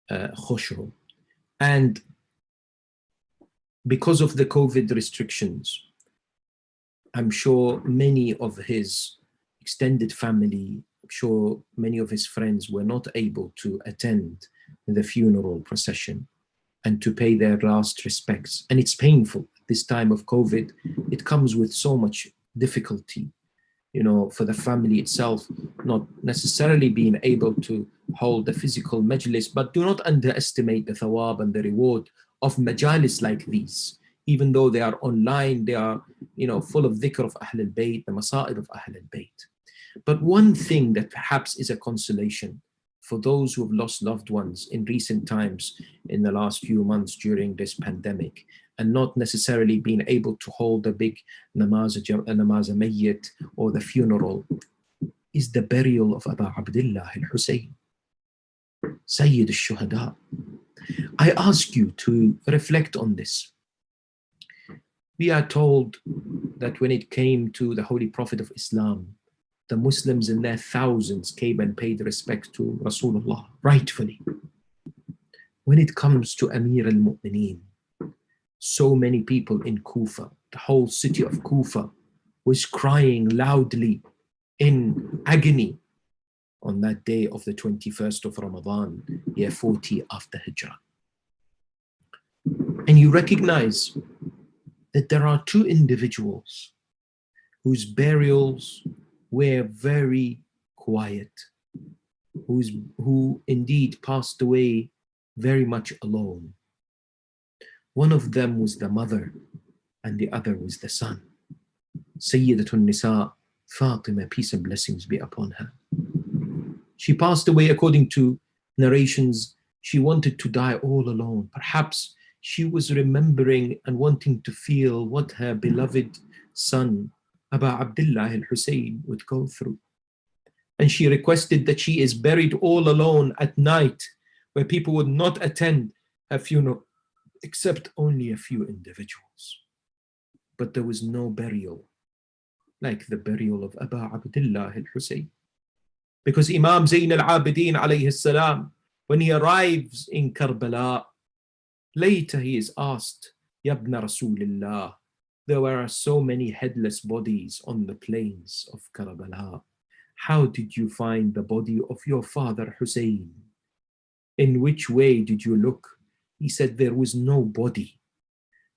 Khushru, and because of the COVID restrictions, I'm sure many of his extended family, I'm sure many of his friends were not able to attend the funeral procession and to pay their last respects. And it's painful at this time of COVID. It comes with so much difficulty, you know, for the family itself, not necessarily being able to hold a physical majlis, but do not underestimate the thawab and the reward of majalis like these. Even though they are online, they are, you know, full of dhikr of Ahl al-Bayt, the masa'ib of Ahl al-Bayt. But one thing that perhaps is a consolation for those who have lost loved ones in recent times, in the last few months during this pandemic, and not necessarily being able to hold a big namaz mayyit or the funeral, is the burial of Aba Abdullah al-Husayn, Sayyid al-Shuhada. I ask you to reflect on this. We are told that when it came to the Holy Prophet of Islam, the Muslims in their thousands came and paid respect to Rasulullah, rightfully. When it comes to Amir al-Mu'mineen, so many people in Kufa, the whole city of Kufa, was crying loudly in agony on that day of the 21st of Ramadan, year 40 after Hijrah. And you recognize that there are two individuals whose burials were very quiet, who indeed passed away very much alone. One of them was the mother, and the other was the son. Sayyidatun Nisa, Fatima, peace and blessings be upon her. She passed away, according to narrations, she wanted to die all alone. Perhaps she was remembering and wanting to feel what her beloved son, Aba Abdullah al-Husayn, would go through. And she requested that she is buried all alone at night, where people would not attend her funeral, except only a few individuals. But there was no burial like the burial of Aba Abdullah al-Husayn. Because Imam Zayn al-Abidin alayhi salam, when he arrives in Karbala, later he is asked, Yabna Rasulillah, there were so many headless bodies on the plains of Karbala. How did you find the body of your father Hussein? In which way did you look? He said there was no body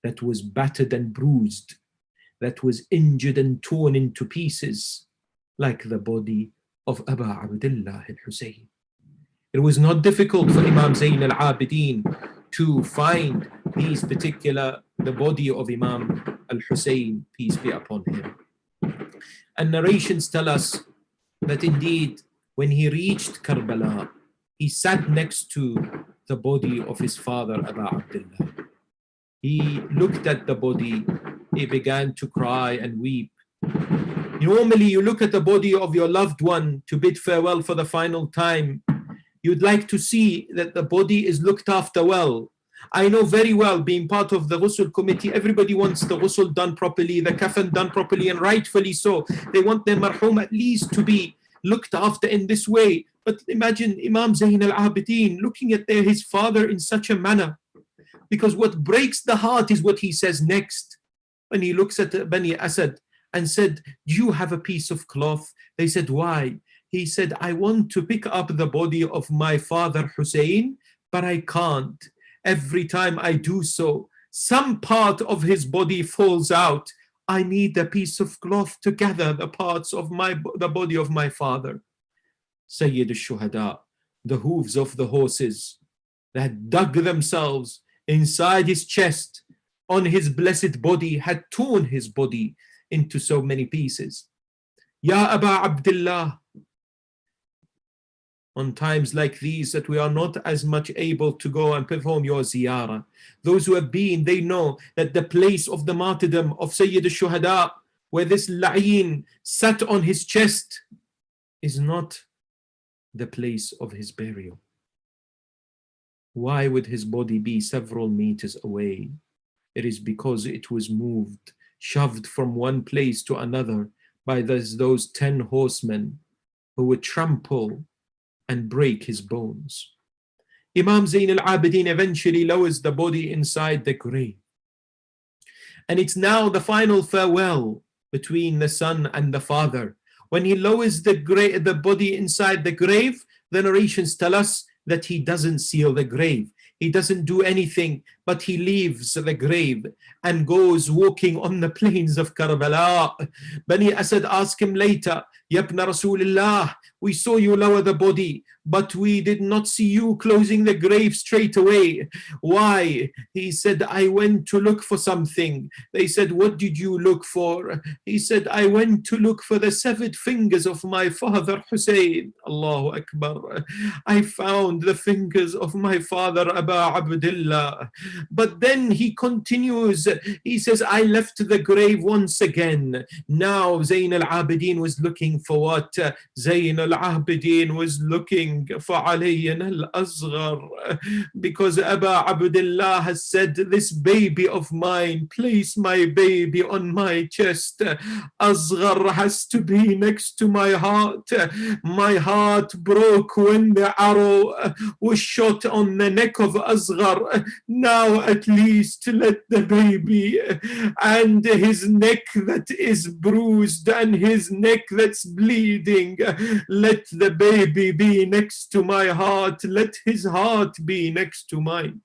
that was battered and bruised, that was injured and torn into pieces like the body of Aba Abdullah al-Husayn. It was not difficult for Imam Zayn al-Abidin to find the body of Imam al-Husayn, peace be upon him. And narrations tell us that indeed, when he reached Karbala, he sat next to the body of his father, Aba Abdullah. He looked at the body, he began to cry and weep. Normally, you look at the body of your loved one to bid farewell for the final time. You'd like to see that the body is looked after well. I know very well, being part of the ghusl committee, everybody wants the ghusl done properly, the kafan done properly, and rightfully so. They want their marhum at least to be looked after in this way. But imagine Imam Zayn al-Abidin looking at his father in such a manner. Because what breaks the heart is what he says next. When he looks at Bani Asad and said, do you have a piece of cloth? They said, why? He said, I want to pick up the body of my father Hussein, but I can't. Every time I do so, some part of his body falls out. I need a piece of cloth to gather the parts of the body of my father. Sayyid al-Shuhada, the hooves of the horses that dug themselves inside his chest, on his blessed body, had torn his body into so many pieces. Ya Aba Abdullah, on times like these that we are not as much able to go and perform your ziyarah, those who have been, they know that the place of the martyrdom of Sayyid al-Shuhada, where this la'in sat on his chest, is not the place of his burial. Why would his body be several meters away? It is because it was moved, shoved from one place to another by those 10 horsemen who would trample and break his bones. Imam Zayn al-Abidin eventually lowers the body inside the grave. And it's now the final farewell between the son and the father. When he lowers the body inside the grave, the narrations tell us that he doesn't seal the grave. He doesn't do anything but he leaves the grave and goes walking on the plains of Karbala. Bani Asad ask him later, Yabna Rasulullah, we saw you lower the body, but we did not see you closing the grave straight away. Why? He said, I went to look for something. They said, what did you look for? He said, I went to look for the severed fingers of my father Hussein. Allahu Akbar. I found the fingers of my father Aba Abdullah. But then he continues, he says, I left the grave once again. Now Zayn al-Abidin was looking for what? Zayn al-Abidin was looking for Ali al-Asghar, because Aba Abdullah has said, this baby of mine, place my baby on my chest. Asghar has to be next to my heart. My heart broke when the arrow was shot on the neck of Asghar. Now at least let the baby and his neck that is bruised and his neck that's bleeding, let the baby be next to my heart. Let his heart be next to mine.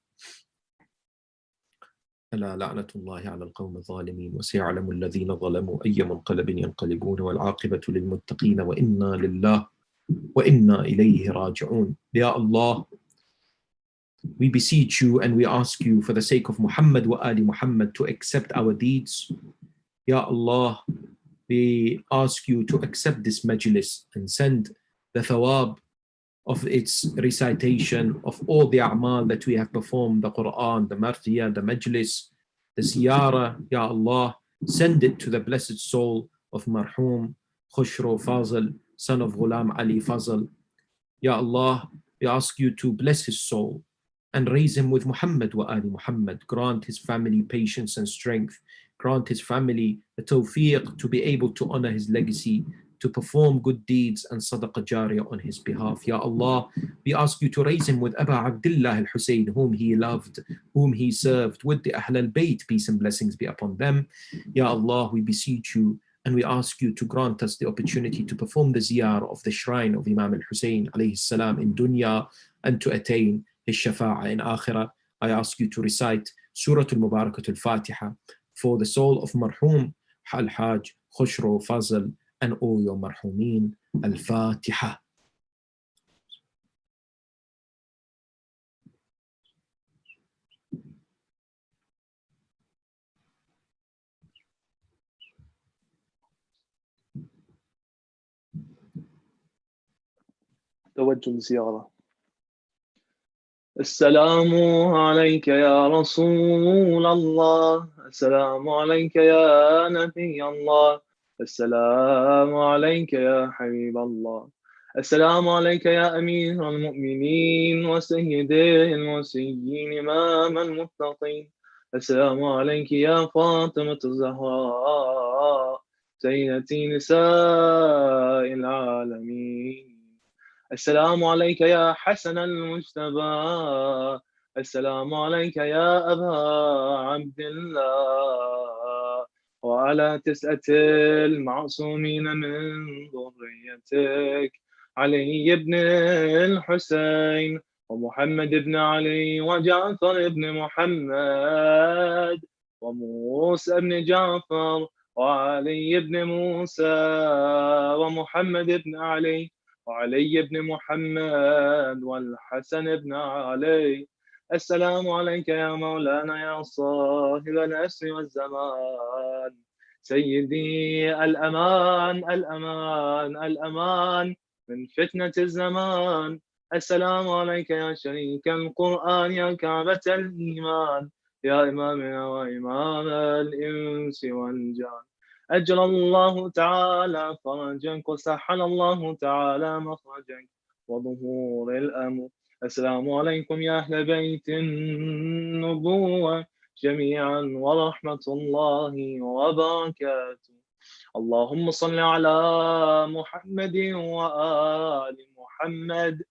ألا لعنة الله على القوم الظالمين وسيعلم الذين ظلموا أي منقلب ينقلبون والعاقبة للمتقين وإنا لله وإنا إليه راجعون. Ya Allah, we beseech you and we ask you for the sake of Muhammad wa Ali Muhammad to accept our deeds. Ya Allah, we ask you to accept this majlis and send the thawab of its recitation, of all the a'mal that we have performed, the Quran, the marthiyah, the majlis, the ziyarah. Ya Allah, send it to the blessed soul of marhum Khushru Fazal, son of Gulamali Fazal. Ya Allah, we ask you to bless his soul and raise him with Muhammad wa Ali Muhammad. Grant his family patience and strength. Grant his family the tawfiq to be able to honor his legacy, to perform good deeds and sadaqah jariyah on his behalf. Ya Allah, we ask you to raise him with Aba Abdullah al-Hussein, whom he loved, whom he served, with the Ahl al-Bayt, peace and blessings be upon them. Ya Allah, we beseech you and we ask you to grant us the opportunity to perform the ziyarah of the shrine of Imam al-Hussein alayhi salam in dunya and to attain his shafa'ah in akhirah. I ask you to recite Surah al-Mubarakat al-Fatiha for the soul of marhum Al-Hajj Khushru Fazal and all your marhumin. Al-Fatiha. توجه الزيارة. السلام عليك يا رسول الله، السلام عليك يا نبي الله، السلام عليك يا حبيب الله، السلام عليك يا أمير المؤمنين وسيد المرسلين إمام المتقين، السلام عليك يا فاطمة الزهراء سيدتي نساء العالمين، السلام عليك يا حسن المجتبى، السلام عليك يا أبا عبد الله، وعلى 9 المعصومين من ذريتك، علي بن الحسين ومحمد بن علي وجعفر بن محمد وموسى بن جعفر وعلي بن موسى ومحمد بن علي وعلي بن محمد والحسن بن علي. السلام عليك يا مولانا يا صاحب العصر والزمان، سيدي الأمان الأمان الأمان من فتنة الزمان. السلام عليك يا شريك القرآن يا كعبة الإيمان، يا إمامنا وإمام الإنس والجان. أجرى الله تعالى فرجك وسحل الله تعالى مخرجك وظهور الأمر. السلام عليكم يا أهل بيت النبوة جميعا ورحمة الله وبركاته. اللهم صل على محمد وآل محمد.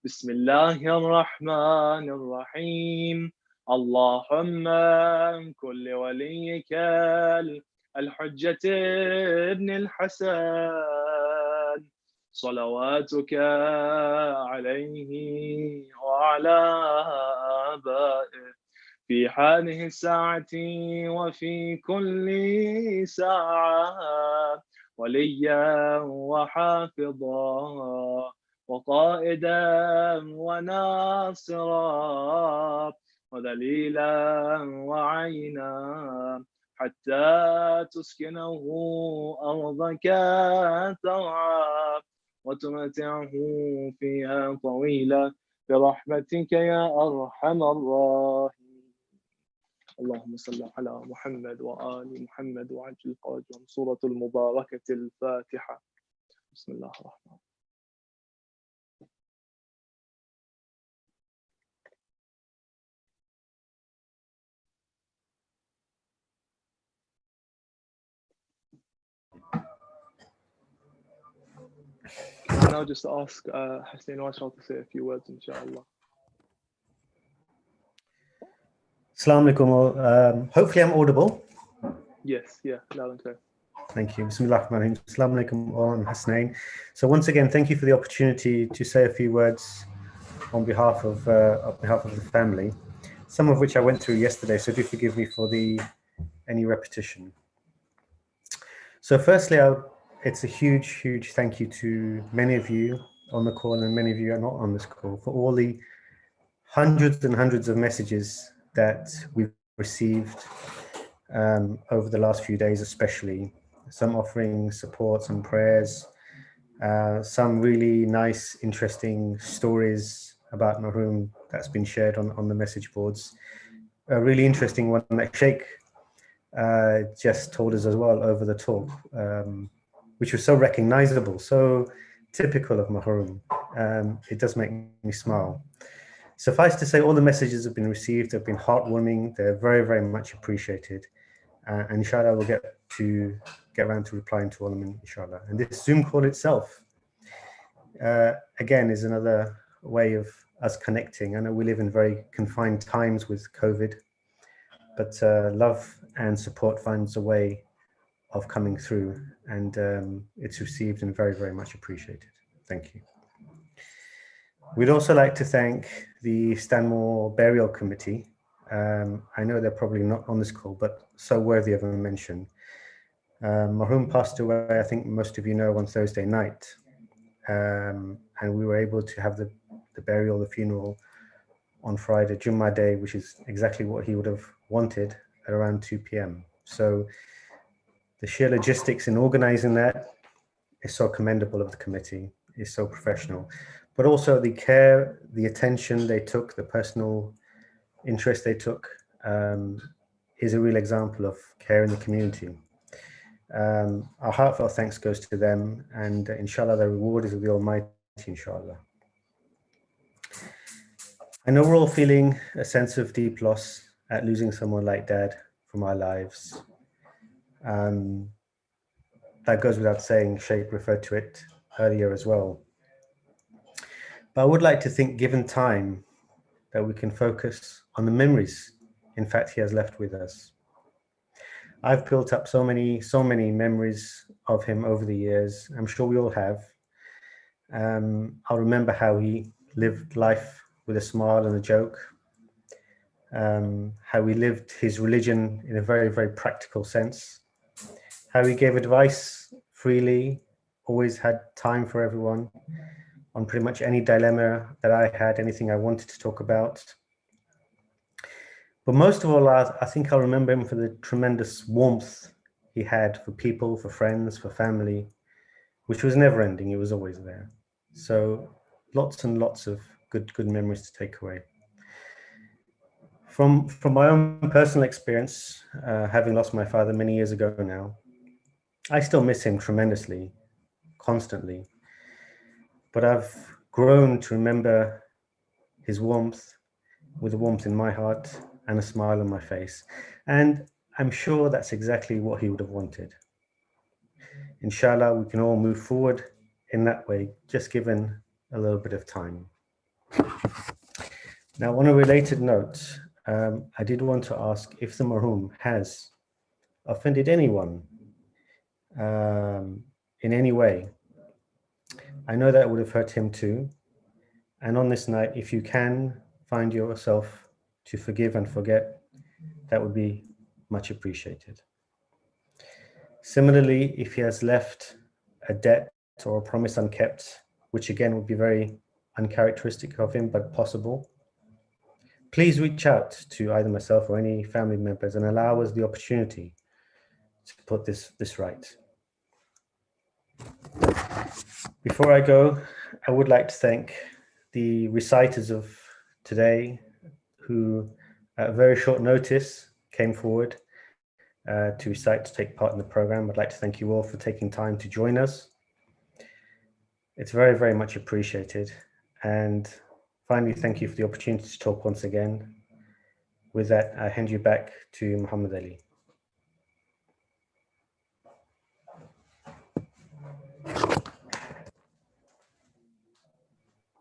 بسم الله الرحمن الرحيم. اللهم كل وليك الحجة ابن الحسن صلواتك عليه وعلى آبائه في هذه الساعة وفي كل ساعة وليا وحافظا وقائدا وناصرا ودليلا وعينا حتى تسكنه أرضك طوعا وتمتعه فيها طويلا برحمتك يا أرحم الراحمين. اللهم صل على محمد وآل محمد وعجل فرجهم. سورة المباركة الفاتحة. بسم الله الرحمن الرحيم. Can I now just ask Hussein Washal to say a few words, inshallah? Assalamu alaikum. Hopefully I'm audible. Yes, yeah, loud and clear. Thank you. Bismillahirrahmanirrahim. Assalamu alaikum wa Hussein. So once again, thank you for the opportunity to say a few words on behalf of the family, some of which I went through yesterday, so do forgive me for any repetition. So firstly, it's a huge thank you to many of you on the call and many of you are not on this call for all the hundreds and hundreds of messages that we've received over the last few days, especially some offering support, some prayers, some really nice, interesting stories about Maroon that's been shared on the message boards. A really interesting one that Sheikh just told us as well over the talk, which was so recognizable, so typical of Maroon. It does make me smile. Suffice to say, all the messages have been received, have been heartwarming. They're very much appreciated. And inshallah, we'll get around to replying to all of them, inshallah. And this Zoom call itself, again, is another way of us connecting. I know we live in very confined times with COVID, but love and support finds a way of coming through, and it's received and very much appreciated. Thank you. We'd also like to thank the Stanmore Burial Committee. I know they're probably not on this call, but so worthy of a mention. Marhum passed away, I think most of you know, on Thursday night. And we were able to have the burial, the funeral on Friday, Jummah Day, which is exactly what he would have wanted at around 2 p.m. So the sheer logistics in organizing that is so commendable of the committee, is so professional, but also the care, the attention they took, the personal interest they took, is a real example of care in the community. Our heartfelt thanks goes to them, and inshallah the reward is of the Almighty, inshallah. I know we're all feeling a sense of deep loss at losing someone like Dad from our lives. That goes without saying, Sheikh referred to it earlier as well. But I would like to think, given time, that we can focus on the memories, in fact, he has left with us. I've built up so many memories of him over the years. I'm sure we all have. I'll remember how he lived life with a smile and a joke, how he lived his religion in a very practical sense, how he gave advice freely, always had time for everyone on pretty much any dilemma that I had, anything I wanted to talk about. But most of all, I think I'll remember him for the tremendous warmth he had for people, for friends, for family, which was never ending. It was always there. So lots and lots of good memories to take away. From my own personal experience, having lost my father many years ago now, I still miss him tremendously, constantly. But I've grown to remember his warmth, with a warmth in my heart and a smile on my face. And I'm sure that's exactly what he would have wanted. Inshallah, we can all move forward in that way, just given a little bit of time. Now, on a related note, I did want to ask if the marhum has offended anyone in any way. I know that would have hurt him too. And on this night, if you can find yourself to forgive and forget, that would be much appreciated. Similarly, if he has left a debt or a promise unkept, which again would be very uncharacteristic of him, but possible, please reach out to either myself or any family members and allow us the opportunity to put this right. Before I go, I would like to thank the reciters of today who at very short notice came forward to recite, to take part in the program. I'd like to thank you all for taking time to join us. It's very, very much appreciated. And finally, thank you for the opportunity to talk once again. With that, I hand you back to Muhammad Ali.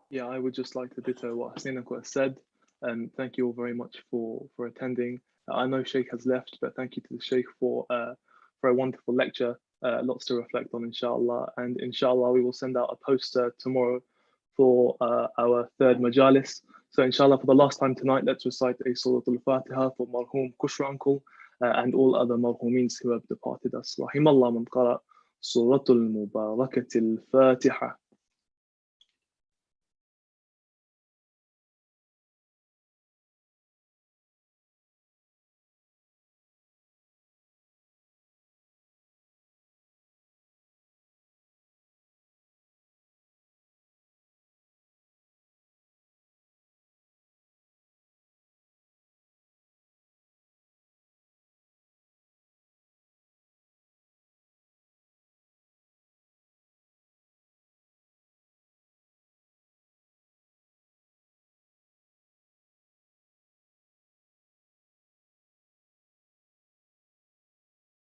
Yeah, I would just like to ditto what Hassan has said. Thank you all very much for attending. I know Sheikh has left, but thank you to the Sheikh for a wonderful lecture. Lots to reflect on, inshallah. And inshallah, we will send out a poster tomorrow for our third Majalis. So inshallah, for the last time tonight, let's recite a Surah Al-Fatiha for Marhum Khushru uncle and all other Marhumins who have departed us. Rahimallah man qara Surah Al-Mubarakatil Fatiha.